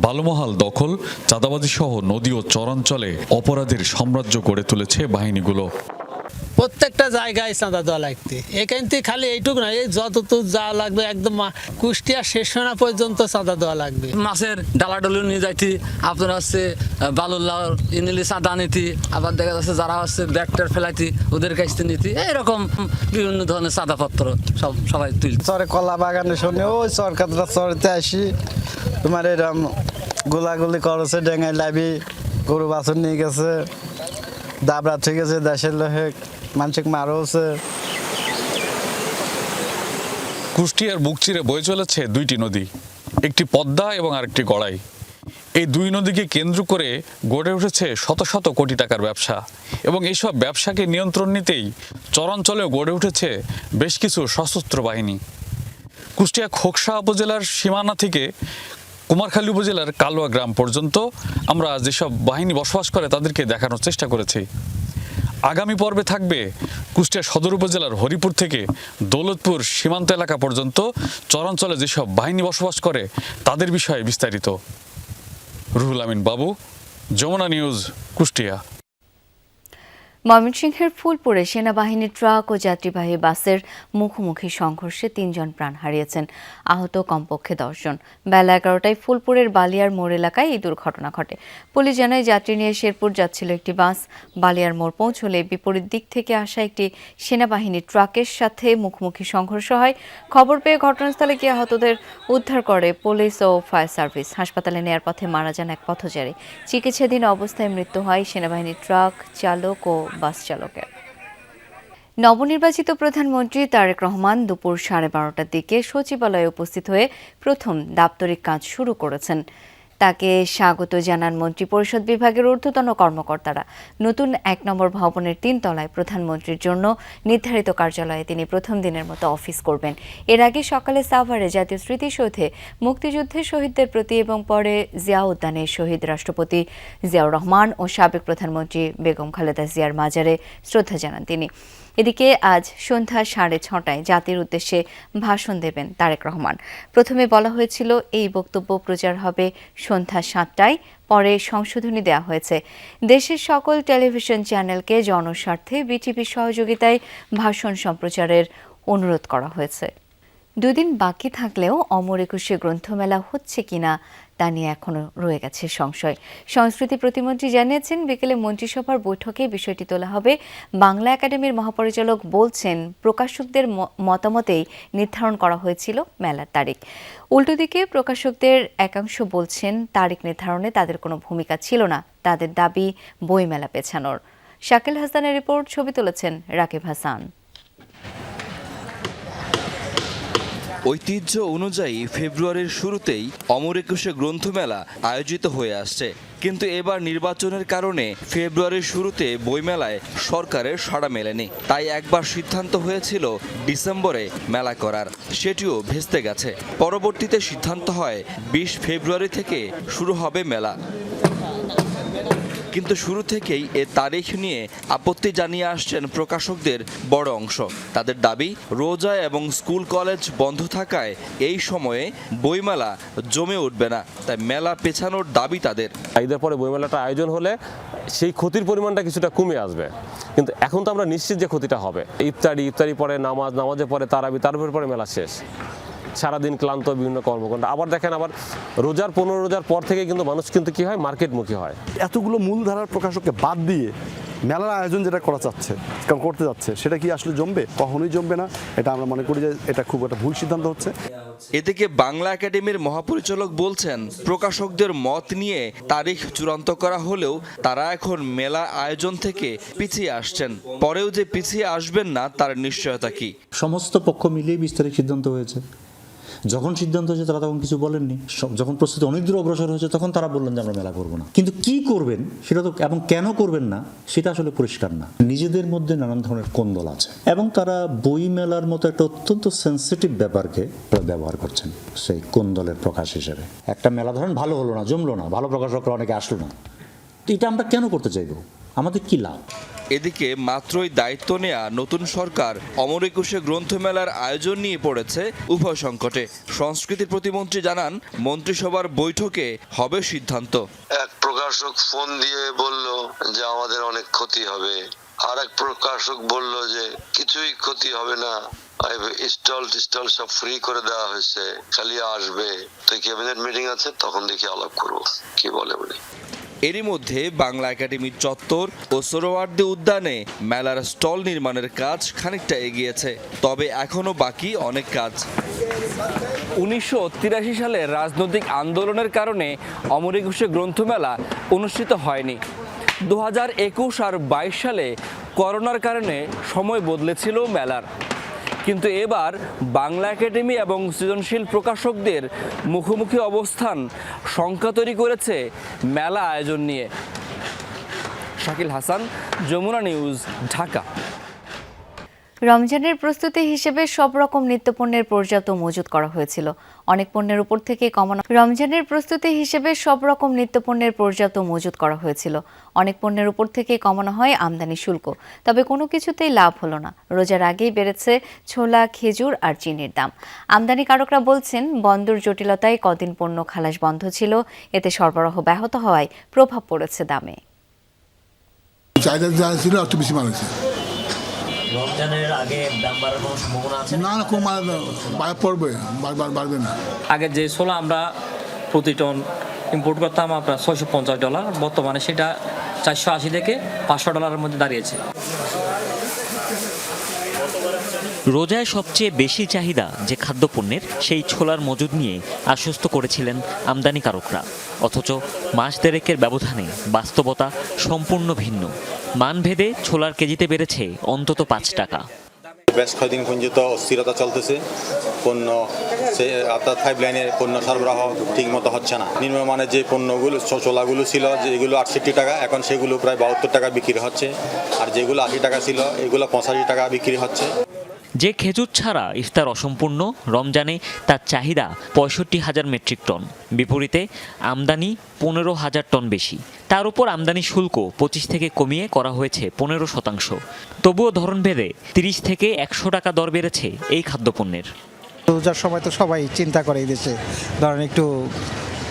বালুমহাল দখল, চাঁদাবাজি সহ নদী ও চরাঞ্চলে অপরাধের সাম্রাজ্য গড়ে তুলেছে বাহিনীগুলো। প্রত্যেকটা জায়গায় চাঁদা দেওয়া লাগতে, এখান থেকে খালি এইটুকু না, এই যতটুকু যা লাগবে একদম কুষ্টিয়া শেষ না পর্যন্ত চাঁদা দেওয়া লাগবে। মাছের ডালাডলি নিয়ে যাইতি, আপনার হচ্ছে বালুল্লাহ ইনিলি চাঁদা নিতি, আবার দেখা যাচ্ছে যারা হচ্ছে ব্যাগটার ফেলাইতি ওদের কাছ থেকে নিতি, এইরকম বিভিন্ন ধরনের চাঁদাপত্র সবাই তুলছে। চরে কলা বাগানে শুনে ওই সরকাররা চরতে আসি তোমার এরকম গোলাগুলি করেছে, ডেঙ্গাই লাবি গরু বাছুর নিয়ে গেছে, দাবরা ঠিক আছে, দেশের লোহে মানসিক মারও হচ্ছে। কুষ্টিয়ার বুক চিরে বয়ে চলেছে দুইটি নদী, একটি পদ্মা এবং আরেকটি গড়াই। এই দুই নদীকে কেন্দ্র করে গড়ে উঠেছে শত শত কোটি টাকার ব্যবসা, এবং এইসব ব্যবসাকে নিয়ন্ত্রণ নিতেই চরাঞ্চলেও গড়ে উঠেছে বেশ কিছু সশস্ত্র বাহিনী। কুষ্টিয়া খোকসা উপজেলার সীমানা থেকে কুমারখালী উপজেলার কালুয়া গ্রাম পর্যন্ত আমরা যেসব বাহিনী বসবাস করে তাদেরকে দেখানোর চেষ্টা করেছি। আগামী পর্বে থাকবে কুষ্টিয়া সদর উপজেলার হরিপুর থেকে দৌলতপুর সীমান্ত এলাকা পর্যন্ত চরাঞ্চলে যেসব বাহিনী বসবাস করে তাদের বিষয়ে বিস্তারিত। রুহুল আমিন বাবু, যমুনা নিউজ, কুষ্টিয়া। ময়মনসিংহের ফুলপুরে সেনাবাহিনীর ট্রাক ও যাত্রীবাহী বাসের মুখোমুখি সংঘর্ষে ৩ জন প্রাণ হারিয়েছেন, আহত কমপক্ষে 10 জন। বেলা 11টায় ফুলপুরের বালিয়ার মোড় এলাকায় এই দুর্ঘটনা ঘটে। পুলিশ জানায় যাত্রী নিয়ে শেরপুর যাচ্ছিল একটি বাস বালিয়ার মোড় পৌঁছলে বিপরীত দিক থেকে আসা একটি সেনাবাহিনীর ট্রাকের সাথে মুখোমুখি সংঘর্ষ হয়। খবর পেয়ে ঘটনাস্থলে গিয়ে আহতদের উদ্ধার করে পুলিশ ও ফায়ার সার্ভিস। হাসপাতালে নেয়ার পথে মারা যান এক পথচারী। চিকিৎসাধীন অবস্থায় মৃত্যু হয় সেনাবাহিনীর ট্রাক চালক ও বাস চালকের। নবনির্বাচিত প্রধানমন্ত্রী তারেক রহমান দুপুর 12:30টার দিকে সচিবালয়ে উপস্থিত হয়ে প্রথম দাপ্তরিক কাজ শুরু করেছেন। তাকে স্বাগত জানান মন্ত্রিপরিষদ বিভাগের ঊর্ধ্বতন কর্মকর্তারা। নতুন 1 নম্বর ভবনের 3 তলায় প্রধানমন্ত্রীর জন্য নির্ধারিত কার্যালয়ে তিনি প্রথম দিনের মতো অফিস করবেন। এর আগে সকালে সাভারে জাতীয় স্মৃতিসৌধে মুক্তিযুদ্ধের শহীদদের প্রতি এবং পরে জিয়া উদ্যানে শহীদ রাষ্ট্রপতি জিয়াউর রহমান ও সাবেক প্রধানমন্ত্রী বেগম খালেদা জিয়ার মাজারে শ্রদ্ধা জানান তিনি। এদিকে আজ সন্ধ্যা 6:30টায় জাতির উদ্দেশ্যে ভাষণ দেবেন তারেক রহমান। প্রথমে বলা হয়েছিল এই বক্তব্য প্রচার হবে সন্ধ্যা 7টায়, পরে সংশোধনী দেওয়া হয়েছে। দেশের সকল টেলিভিশন চ্যানেলকে জনস্বার্থে বিটিভির সহযোগিতায় ভাষণ সম্প্রচারের অনুরোধ করা হয়েছে। 2 দিন বাকি থাকলেও অমর একুশে গ্রন্থমেলা হচ্ছে কিনা তা নিয়ে এখনও রয়ে গেছে সংশয়। সংস্কৃতি প্রতিমন্ত্রী জানিয়েছেন বিকেলে মন্ত্রিসভার বৈঠকে বিষয়টি তোলা হবে। বাংলা একাডেমির মহাপরিচালক বলছেন প্রকাশকদের মতামতেই নির্ধারণ করা হয়েছিল মেলার তারিখ। উল্টো দিকে প্রকাশকদের একাংশ বলছেন তারিখ নির্ধারণে তাদের কোনো ভূমিকা ছিল না, তাদের দাবি বইমেলা পেছানোর। শাকিল হাসানের রিপোর্ট, ছবি তুলেছেন রাকিব হাসান। ঐতিহ্য অনুযায়ী ফেব্রুয়ারির শুরুতেই অমর একুশে গ্রন্থমেলা আয়োজিত হয়ে আসছে, কিন্তু এবার নির্বাচনের কারণে ফেব্রুয়ারির শুরুতে বইমেলায় সরকারের সাড়া মেলেনি। তাই একবার সিদ্ধান্ত হয়েছিল ডিসেম্বরে মেলা করার, সেটিও ভেস্তে গেছে। পরবর্তীতে সিদ্ধান্ত হয় 20 ফেব্রুয়ারি থেকে শুরু হবে মেলা। কিন্তু শুরু থেকেই এ তারিখ নিয়ে আপত্তি জানিয়ে আসছেন প্রকাশকদের বড় অংশ। তাদের দাবি, রোজা এবং স্কুল কলেজ বন্ধ থাকায় এই সময়ে বইমেলা জমে উঠবে না, তাই মেলা পেছানোর দাবি তাদের। ঈদের পরে বইমেলাটা আয়োজন হলে সেই ক্ষতির পরিমাণটা কিছুটা কমে আসবে, কিন্তু এখন তো আমরা নিশ্চিত যে ক্ষতিটা হবে। ইফতারি পরে নামাজের পরে তারাবির পরে মেলা শেষ, সারাদিন ক্লান্ত, বিভিন্ন কর্মকাণ্ড। আবার দেখেন, আবার 15 রোজার পর থেকে কিন্তু মানুষ কিন্তু কি হয়, মার্কেটমুখী হয়। এতগুলো মূলধারার প্রকাশককে বাদ দিয়ে মেলার আয়োজন যেটা করতে যাচ্ছে সেটা কি আসলে জমবে? কখনোই জমবে না। এটা আমরা মনে করি যে এটা খুব একটা ভুল সিদ্ধান্ত হচ্ছে। এদিকে বাংলা একাডেমির মহাপরিচালক বলছেন প্রকাশকদের মত নিয়ে তারিখ চূড়ান্ত করা হলেও তারা এখন মেলা আয়োজন থেকে পিছিয়ে আসছেন। পরেও যে পিছিয়ে আসবেন না তার নিশ্চয়তা কি? সমস্ত পক্ষ মিলিয়ে 20 তারিখ সিদ্ধান্ত হয়েছে। যখন সিদ্ধান্ত হয়েছে তারা তখন কিছু বলেননি। যখন প্রস্তুতি অনেক দূর অগ্রসর হয়েছে তখন তারা বললেন যে আমরা মেলা করবো না। কিন্তু কি করবেন সেটা তো, এবং কেন করবেন না সেটা আসলে পরিষ্কার না। নিজেদের মধ্যে নানান ধরনের কোন্দল আছে এবং তারা বই মেলার মতো একটা অত্যন্ত সেন্সিটিভ ব্যাপারকে ব্যবহার করছেন সেই কোন্দলের প্রকাশ হিসেবে। একটা মেলা ধরেন ভালো হলো না, জমলো না, ভালো প্রকাশকরা অনেকে আসলো না, তো এটা আমরা কেন করতে চাইবো? আমাদের কি লাভ? এদিকে মাত্রই দায়িত্ব নেয়া নতুন সরকার অমর একুশে গ্রন্থমেলার আয়োজন নিয়ে পড়েছে উভয় সংকটে। সংস্কৃতি প্রতিমন্ত্রী জানান, মন্ত্রিসভার বৈঠকে হবে সিদ্ধান্ত। এক প্রকাশক ফোন দিয়ে বলল যে আমাদের অনেক ক্ষতি হবে, আর এক প্রকাশক বলল যে কিছুই ক্ষতি হবে না, স্টল সব ফ্রি করে দেওয়া হয়েছে, খালি আসবে। তো ক্যাবিনেট মিটিং আছে, তখন দেখি আলাপ করবো কি বলে বলে। এরই মধ্যে বাংলা একাডেমির চত্বর ও সোহরাওয়ার্দী উদ্যানে মেলার স্টল নির্মাণের কাজ খানিকটা এগিয়েছে, তবে এখনো বাকি অনেক কাজ। 1983 সালে রাজনৈতিক আন্দোলনের কারণে অমর একুশে গ্রন্থমেলা অনুষ্ঠিত হয়নি। 2021 আর 22 সালে করোনার কারণে সময় বদলেছিল মেলার, কিন্তু এবার বাংলা একাডেমি এবং সৃজনশীল প্রকাশকদের মুখোমুখি অবস্থান শঙ্কা তৈরি করেছে মেলা আয়োজন নিয়ে। শাকিল হাসান, যমুনা নিউজ, ঢাকা। রমজানের প্রস্তুতি হিসেবে সব রকম নিত্যপণ্যের পর্যাপ্ত মজুত করা হয়েছিল। অনেক পণ্যের উপর থেকে কমানো রমজানের প্রস্তুতি হিসেবে সব রকম নিত্যপণ্যের পর্যাপ্ত মজুত করা হয়েছিল। অনেক পণ্যের উপর থেকে কমানো হয় আমদানি শুল্ক, তবে কোনো কিছুতেই লাভ হলো না। রোজার আগেই বেড়েছে ছোলা, খেজুর আর চিনির দাম। আমদানিকারকরা বলছেন, বন্দর জটিলতায় কদিন পণ্য খালাস বন্ধ ছিল, এতে সরবরাহ ব্যাহত হওয়ায় প্রভাব পড়েছে দামে। চাহিদা যা ছিল একটু বেশি মাল হয়েছে। রমজানের আগে দাম বাড়ানোর সম্ভাবনা আছে? না না, কম পড়বে, বাড়বে না। আগে যে ছোলা আমরা প্রতি টন ইম্পোর্ট করতাম আপনার $650, বর্তমানে সেটা $480 থেকে $500 মধ্যে দাঁড়িয়েছে। রোজায় সবচেয়ে বেশি চাহিদা যে খাদ্যপণ্যের, সেই ছোলার মজুদ নিয়ে আশ্বস্ত করেছিলেন আমদানিকারকরা। অথচ মাস দেড়েকের ব্যবধানে বাস্তবতা সম্পূর্ণ ভিন্ন। মানভেদে ছোলার কেজিতে বেড়েছে অন্তত 5 টাকা। বেশ কয়েকদিন পর্যন্ত অস্থিরতা চলতেছে। পণ্য অর্থাৎ পাইপলাইনের পণ্য সরবরাহ ঠিক মতো হচ্ছে না। নিম্নমানের যে পণ্যগুলো ছোলাগুলো ছিল, যেগুলো 68 টাকা, এখন সেগুলো প্রায় 72 টাকা বিক্রি হচ্ছে। আর যেগুলো 80 টাকা ছিল, এগুলো 85 টাকা বিক্রি হচ্ছে। যে খেজুর ছাড়া ইফতার অসম্পূর্ণ, রমজানে তার চাহিদা 65,000 মেট্রিক টন, বিপরীতে আমদানি 15,000 টন বেশি। তার উপর আমদানি শুল্ক 25 থেকে কমিয়ে করা হয়েছে 15%। তবুও ধরনভেদে 30 থেকে 100 টাকা দর বেড়েছে এই খাদ্যপণ্যের। রোজার সময় তো সবাই চিন্তা করে এই দেশে, ধরেন একটু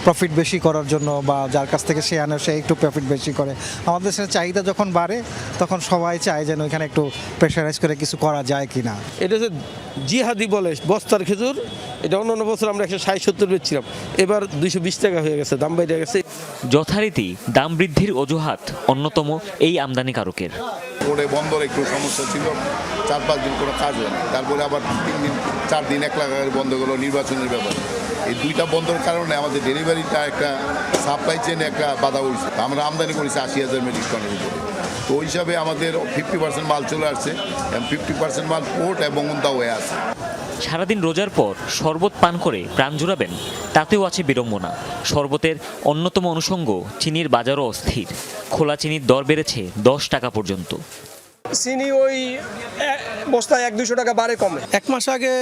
প্রফিট বেশি করার জন্য, বা যার কাছ থেকে সে আনে সে একটু প্রফিট বেশি করে। আমাদের দেশের চাহিদা যখন বাড়ে তখন সবাই চায় যেন ওইখানে একটু প্রেশারাইজ করে কিছু করা যায় কিনা। এটা হচ্ছে জিহাদি বলে বস্তার খেজুর, এটা অন্য বছর আমরা 160-70 বেচছিলাম, এবার 220 টাকা হয়ে গেছে, দাম বেড়ে গেছে। যথারীতি দাম বৃদ্ধির অজুহাত অন্যতম এই আমদানিকারকের। রোডে বন্দর একটু সমস্যা ছিল, 4-5 দিন কোনো কাজ হয় না, তারপরে আবার 3 দিন 4 দিন 1 লাখ বন্ধ গেলো নির্বাচনের ব্যাপারে। এই দুইটা বন্ধের কারণে আমাদের ডেলিভারিটা একটা সাপ্লাই চেনে একটা বাধা হয়েছে। আমরা আমদানি করেছি 80,000 মেট্রিক টনের উপরে। তো ওই হিসাবে আমাদের 50% মাল চলে আসছে, 50% মাল পোর্ট এবং উন্দা হয়ে আছে। সারাদিন রোজার পর শরবত পান করে প্রাণ জুড়াবেন, তাতেও আছে বিড়ম্বনা। শরবতের অন্যতম অনুষঙ্গ চিনির বাজারও অস্থির। খোলা চিনির দর বেড়েছে 10 টাকা পর্যন্ত। চিনি ওই বস্তায় 100-200 টাকা বাড়ে কমে। 1 মাস আগে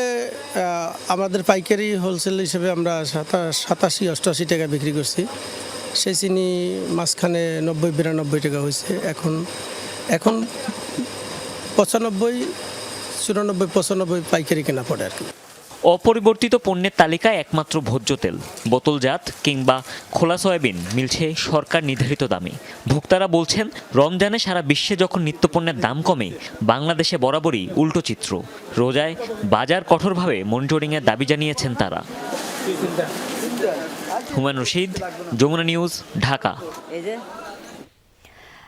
আমাদের পাইকারি হোলসেল হিসেবে আমরা 87-88 টাকা বিক্রি করছি। সেই চিনি মাঝখানে 90-92 টাকা হয়েছে। এখন 95-94-95 পাইকারি কেনা পড়ে আর কি। অপরিবর্তিত পণ্যের তালিকায় একমাত্র ভোজ্য তেল, বোতলজাত কিংবা খোলা সয়াবিন মিলছে সরকার নির্ধারিত দামে। ভোক্তারা বলছেন, রমজানে সারা বিশ্বে যখন নিত্যপণ্যের দাম কমে, বাংলাদেশে বরাবরই উল্টো চিত্র। রোজায় বাজার কঠোরভাবে মনিটরিংয়ের দাবি জানিয়েছেন তারা। হুমায়ুন রশিদ, যমুনা নিউজ, ঢাকা।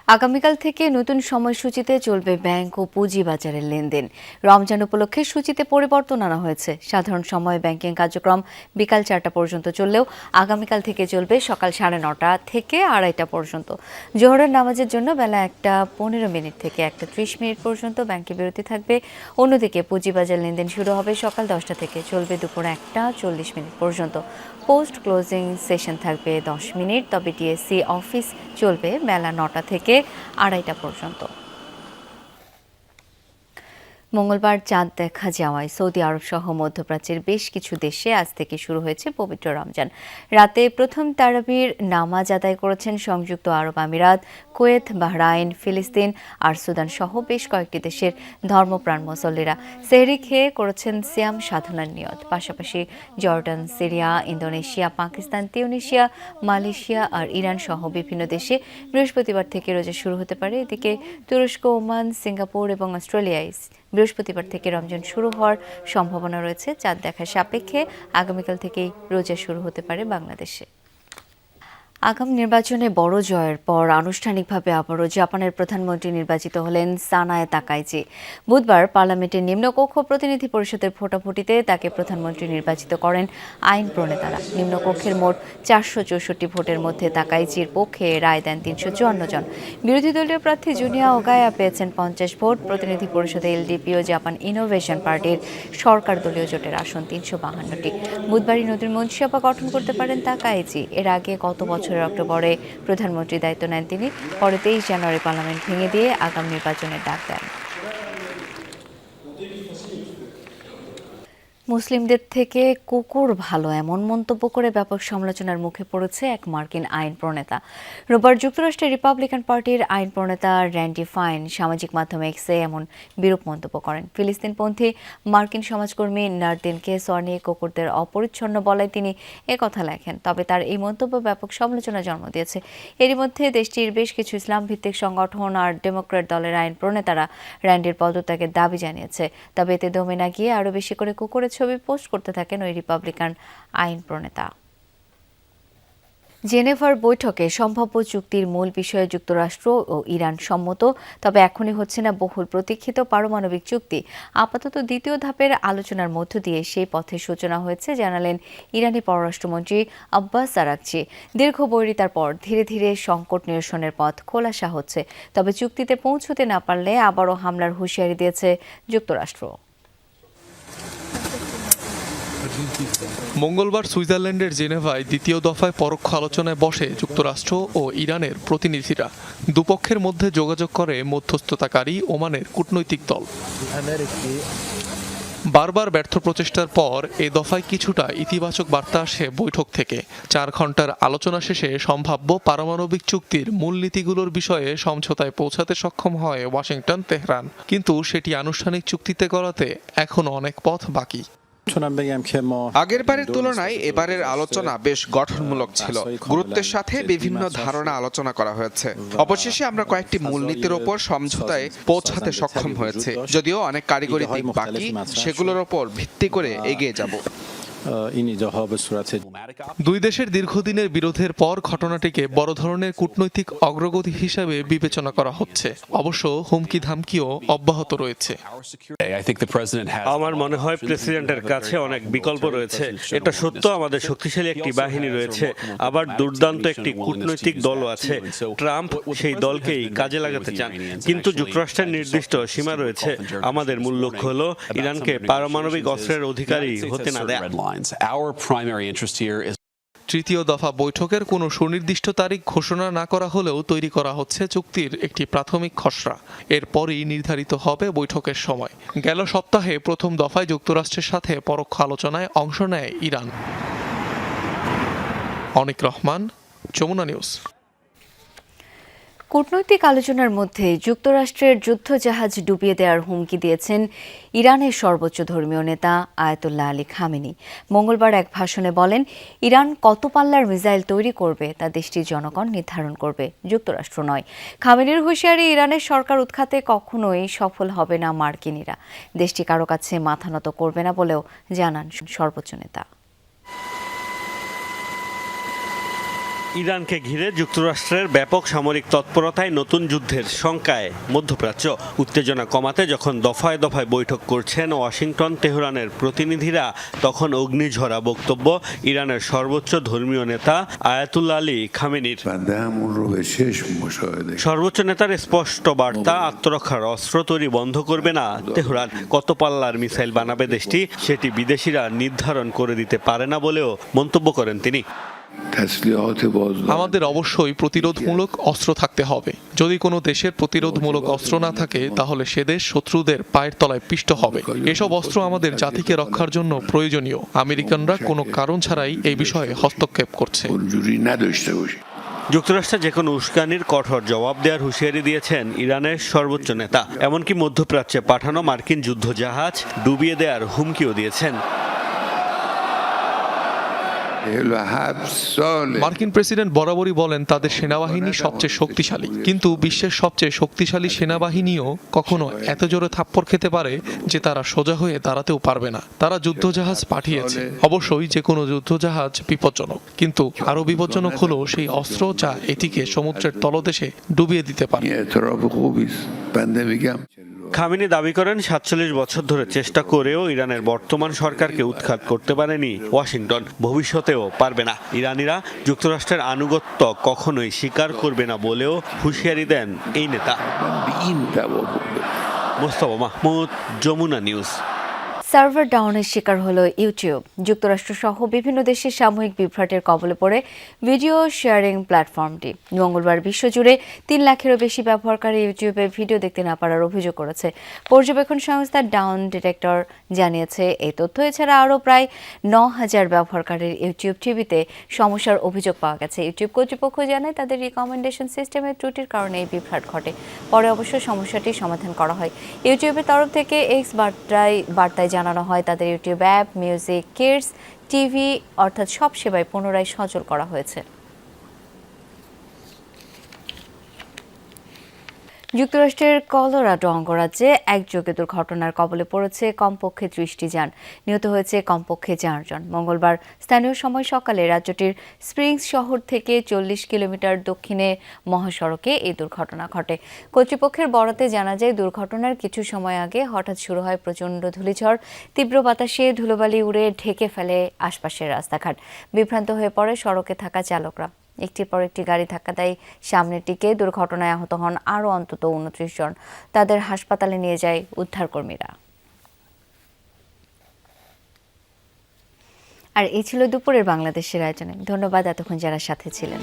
আগামীকাল থেকে নতুন সময়সূচিতে চলবে ব্যাংক ও পুঁজিবাজারের লেনদেন। রমজান উপলক্ষে সূচিতে পরিবর্তন আনা হয়েছে। সাধারণ সময়ে ব্যাংকিং কার্যক্রম বিকাল 4টা পর্যন্ত চললেও আগামীকাল থেকে চলবে সকাল 9:30 থেকে 2:30 পর্যন্ত। জোহরের নামাজের জন্য বেলা 1:15 থেকে 1:30 পর্যন্ত ব্যাংকে বিরতি থাকবে। অন্যদিকে পুঁজিবাজার লেনদেন শুরু হবে সকাল 10টা থেকে, চলবে দুপুর 1:40 পর্যন্ত। পোস্ট ক্লোজিং সেশন থাকবে 10 মিনিট, তবে ডিএসসি অফিস চলবে বেলা 9টা থেকে 2:30 পর্যন্ত। মঙ্গলবার চাঁদ দেখা যাওয়ায় সৌদি আরব সহ মধ্যপ্রাচ্যের বেশ কিছু দেশে আজ থেকে শুরু হয়েছে পবিত্র রমজান। রাতে প্রথম তারাবির নামাজ আদায় করেছেন সংযুক্ত আরব আমিরাত, কুয়েত, বাহরাইন, ফিলিস্তিন আর সুদান সহ বেশ কয়েকটি দেশের ধর্মপ্রাণ মুসল্লিরা সেহরি খেয়ে করেছেন সিয়াম সাধনার নিয়ত। পাশাপাশি Jordan, Syria, Indonesia, Pakistan, Tunisia, Malaysia আর ইরান সহ বিভিন্ন দেশে বৃহস্পতিবার থেকে রোজা শুরু হতে পারে। এদিকে তুরস্ক, ওমান, সিঙ্গাপুর এবং অস্ট্রেলিয়ায় বৃহস্পতিবার থেকে রমজান শুরু হওয়ার সম্ভাবনা রয়েছে। চাঁদ দেখার সাপেক্ষে আগামীকাল থেকেই রোজা শুরু হতে পারে বাংলাদেশে। আগামী নির্বাচনে বড় জয়ের পর আনুষ্ঠানিকভাবে আবারও জাপানের প্রধানমন্ত্রী নির্বাচিত হলেন সানায়ে তাকাইচি। বুধবার পার্লামেন্টের নিম্নকক্ষ প্রতিনিধি পরিষদের ভোটাভুটিতে তাকে প্রধানমন্ত্রী নির্বাচিত করেন আইন প্রণেতারা। নিম্নকক্ষের মোট 464 ভোটের মধ্যে তাকাইচির পক্ষে রায় দেন 354 জন। বিরোধী দলীয় প্রার্থী জুনিয়া ওগায়া পেয়েছেন 50 ভোট। প্রতিনিধি পরিষদে এলডিপি ও জাপান ইনোভেশন পার্টির সরকার দলীয় জোটের আসন 352টি। বুধবারই নতুন মন্ত্রিসভা গঠন করতে পারেন তাকাইচি। এর আগে গত বছর অক্টোবরে প্রধানমন্ত্রীর দায়িত্ব নেন তিনি। পরে 23 জানুয়ারি পার্লামেন্ট ভেঙে দিয়ে আগাম নির্বাচনের ডাক দেন। মুসলিমদের থেকে কুকুর ভালো এমন মন্তব্য করে ব্যাপক সমালোচনার মুখে পড়েছে এক মার্কিন আইন প্রণেতা। রোববার যুক্তরাষ্ট্রের রিপাবলিকান পার্টির আইন প্রণেতা র্যান্ডি ফাইন সামাজিক মাধ্যমে এক্সে এমন বিরূপ মন্তব্য করেন। ফিলিস্তিনপন্থী মার্কিন সমাজকর্মী নারদিন কেসর নিয়ে কুকুরদের অপরিচ্ছন্ন বলায় তিনি একথা লেখেন। তবে তার এই মন্তব্য ব্যাপক সমালোচনা জন্ম দিয়েছে। এরই মধ্যে দেশটির বেশ কিছু ইসলাম ভিত্তিক সংগঠন আর ডেমোক্র্যাট দলের আইন প্রণেতারা র্যান্ডির পদত্যাগের দাবি জানিয়েছে। তবে এতে দমে না গিয়ে আরও বেশি করে কুকুরের ছবি পোস্ট করতে থাকেন ওই রিপাবলিকান আইন প্রণেতা। জেনেভার বৈঠকে সম্ভাব্য চুক্তির মূল বিষয়ে যুক্তরাষ্ট্র ও ইরান সম্মত, তবে এখনই হচ্ছে না বহুল প্রতীক্ষিত পারমাণবিক চুক্তি। আপাতত দ্বিতীয় ধাপের আলোচনার মধ্য দিয়ে সেই পথের সূচনা হয়েছে, জানালেন ইরানি পররাষ্ট্রমন্ত্রী আব্বাস আরাগচি। দীর্ঘ বৈরিতার পর ধীরে ধীরে সংকট নিরসনের পথ খোলাসা হচ্ছে, তবে চুক্তিতে পৌঁছতে না পারলে আবারও হামলার হুঁশিয়ারি দিয়েছে যুক্তরাষ্ট্র। মঙ্গলবার সুইজারল্যান্ডের জেনেভায় দ্বিতীয় দফায় পরোক্ষ আলোচনায় বসে যুক্তরাষ্ট্র ও ইরানের প্রতিনিধিরা। দুপক্ষের মধ্যে যোগাযোগ করে মধ্যস্থতাকারী ওমানের কূটনৈতিক দল। বারবার ব্যর্থ প্রচেষ্টার পর এ দফায় কিছুটা ইতিবাচক বার্তা আসে বৈঠক থেকে। 4 ঘন্টার আলোচনা শেষে সম্ভাব্য পারমাণবিক চুক্তির মূলনীতিগুলোর বিষয়ে সমঝোতায় পৌঁছাতে সক্ষম হয় ওয়াশিংটন, তেহরান। কিন্তু সেটি আনুষ্ঠানিক চুক্তিতে করাতে এখনো অনেক পথ বাকি। আগের বারের তুলনায় এবারের আলোচনা বেশ গঠনমূলক ছিল। গুরুত্বের সাথে বিভিন্ন ধারণা আলোচনা করা হয়েছে। অবশেষে আমরা কয়েকটি মূলনীতির ওপর সমঝোতায় পৌঁছাতে সক্ষম হয়েছে। যদিও অনেক কারিগরি দিক বাকি, সেগুলোর ওপর ভিত্তি করে এগিয়ে যাব। দুই দেশের দীর্ঘদিনের বিরোধের পর ঘটনাটিকে বড় ধরনের কূটনৈতিক অগ্রগতি হিসেবে বিবেচনা করা হচ্ছে। অবশ্য হুমকি ধামকিও অব্যাহত রয়েছে। আমার মনে হয় প্রেসিডেন্টের কাছে অনেক বিকল্প রয়েছে। এটা সত্য, আমাদের শক্তিশালী একটি বাহিনী রয়েছে, আবার দুর্দান্ত একটি কূটনৈতিক দলও আছে। ট্রাম্প সেই দলকেই কাজে লাগাতে চান, কিন্তু যুক্তরাষ্ট্রের নির্দিষ্ট সীমা রয়েছে। আমাদের মূল লক্ষ্য হলো ইরানকে পারমাণবিক অস্ত্রের অধিকারী হতে না দেয়া। তৃতীয় দফা বৈঠকের কোনো সুনির্দিষ্ট তারিখ ঘোষণা না করা হলেও তৈরি করা হচ্ছে চুক্তির একটি প্রাথমিক খসড়া। এরপরই নির্ধারিত হবে বৈঠকের সময়। গেল সপ্তাহে প্রথম দফায় যুক্তরাষ্ট্রের সাথে পরোক্ষ আলোচনায় অংশ নেয় ইরান। অনিক রহমান, যমুনা নিউজ। কূটনৈতিক আলোচনার মধ্যে যুক্তরাষ্ট্রের যুদ্ধজাহাজ ডুবিয়ে দেওয়ার হুমকি দিয়েছেন ইরানের সর্বোচ্চ ধর্মীয় নেতা আয়াতুল্লাহ আলী খামেনি। মঙ্গলবার এক ভাষণে বলেন, ইরান কত পাল্লার মিসাইল তৈরি করবে তা দেশটির জনগণ নির্ধারণ করবে, যুক্তরাষ্ট্র নয়। খামেনির হুঁশিয়ারি, ইরানের সরকার উৎখাতে কখনোই সফল হবে না মার্কিনিরা। দেশটি কারো কাছে মাথা নত করবে না বলেও জানান সর্বোচ্চ নেতা। ইরানকে ঘিরে যুক্তরাষ্ট্রের ব্যাপক সামরিক তৎপরতায় নতুন যুদ্ধের শঙ্কায় মধ্যপ্রাচ্য। উত্তেজনা কমাতে যখন দফায় দফায় বৈঠক করছেন ওয়াশিংটন, তেহরানের প্রতিনিধিরা, তখন অগ্নিঝরা বক্তব্য ইরানের সর্বোচ্চ ধর্মীয় নেতা আয়াতুল্লাহ আলী খামেনির। সর্বোচ্চ নেতার স্পষ্ট বার্তা, আত্মরক্ষার অস্ত্র তৈরি বন্ধ করবে না তেহরান। কত পাল্লার মিসাইল বানাবে দেশটি, সেটি বিদেশিরা নির্ধারণ করে দিতে পারে না বলেও মন্তব্য করেন তিনি। আমাদের অবশ্যই প্রতিরোধমূলক অস্ত্র থাকতে হবে। যদি কোনো দেশের প্রতিরোধমূলক অস্ত্র না থাকে তাহলে সে দেশ শত্রুদের পায়ের তলায় পিষ্ট হবে। এসব অস্ত্র আমাদের জাতিকে রক্ষার জন্য প্রয়োজনীয়। আমেরিকানরা কোনো কারণ ছাড়াই এই বিষয়ে হস্তক্ষেপ করছে। যুক্তরাষ্ট্রে যে কোনো উস্কানির কঠোর জবাব দেওয়ার হুঁশিয়ারি দিয়েছেন ইরানের সর্বোচ্চ নেতা। এমনকি মধ্যপ্রাচ্যে পাঠানো মার্কিন যুদ্ধজাহাজ ডুবিয়ে দেওয়ার হুমকিও দিয়েছেন। মার্কিন প্রেসিডেন্ট বরাবরই বলেন তাদের সেনাবাহিনী সবচেয়ে শক্তিশালী, কিন্তু বিশ্বের সবচেয়ে শক্তিশালী সেনাবাহিনীও কখনো এত জোরে থাপ্পড় খেতে পারে যে তারা সোজা হয়ে দাঁড়াতেও পারবে না। তারা যুদ্ধজাহাজ পাঠিয়েছে। অবশ্যই যে কোনো যুদ্ধজাহাজ বিপজ্জনক, কিন্তু আরো বিপজ্জনক হলো সেই অস্ত্র যা এটিকে সমুদ্রের তলদেশে ডুবিয়ে দিতে পারে। খামেনি দাবি করেন ৪৭ বছর ধরে চেষ্টা করেও ইরানের বর্তমান সরকারকে উৎখাত করতে পারেনি ওয়াশিংটন, ভবিষ্যতেও পারবে না। ইরানিরা যুক্তরাষ্ট্রের আনুগত্য কখনোই স্বীকার করবে না বলেও হুঁশিয়ারি দেন এই নেতা। মোস্তফা মাহমুদ, যমুনা নিউজ। সার্ভার ডাউনের শিকার হলো ইউটিউব। যুক্তরাষ্ট্র সহ বিভিন্ন দেশের সাময়িক বিভ্রাটের কবলে পড়ে ভিডিও শেয়ারিং প্ল্যাটফর্মটি। মঙ্গলবার বিশ্বজুড়ে ৩ লাখেরও বেশি ব্যবহারকারী ইউটিউবে ভিডিও দেখতে না পারার অভিযোগ করেছে পর্যবেক্ষণ সংস্থা ডাউন ডিটেক্টর জানিয়েছে। এই তথ্য এছাড়া আরও প্রায় ৯,০০০ ব্যবহারকারীর ইউটিউব টিভিতে সমস্যার অভিযোগ পাওয়া গেছে। ইউটিউব কর্তৃপক্ষ জানায় তাদের রিকমেন্ডেশন সিস্টেমের ত্রুটির কারণে এই বিভ্রাট ঘটে। পরে অবশ্য সমস্যাটি সমাধান করা হয়। ইউটিউবের তরফ থেকে এক্স বার্তায় জানানো হয় তাদের YouTube app, music, kids, TV অর্থাৎ সব সেবায় পুনরায় সচল করা হয়েছে। যুক্তরাষ্ট্রের কলোরাডো অঙ্গরাজ্যে একযোগে দুর্ঘটনার কবলে পড়েছে কমপক্ষে ৩০টি যান। নিহত হয়েছে কমপক্ষে ৪ জন। মঙ্গলবার স্থানীয় সময় সকালে রাজ্যটির স্প্রিংস শহর থেকে ৪০ কিলোমিটার দক্ষিণে মহাসড়কে এই দুর্ঘটনা ঘটে। কর্তৃপক্ষের বরাতে জানা যায় দুর্ঘটনার কিছু সময় আগে হঠাৎ শুরু হয় প্রচণ্ড ধূলিঝড়। তীব্র বাতাসে ধুলোবালি উড়ে ঢেকে ফেলে আশপাশের রাস্তাঘাট। বিভ্রান্ত হয়ে পড়ে সড়কে থাকা চালকরা। একটির পর একটি গাড়ি ধাক্কা দেয় সামনেটিকে। দুর্ঘটনায় আহত হন আরও অন্তত ২৯ জন। তাদের হাসপাতালে নিয়ে যায় উদ্ধারকর্মীরা। আর এই ছিল দুপুরের বাংলাদেশের আয়োজনে। ধন্যবাদ এতক্ষণ যারা সাথে ছিলেন।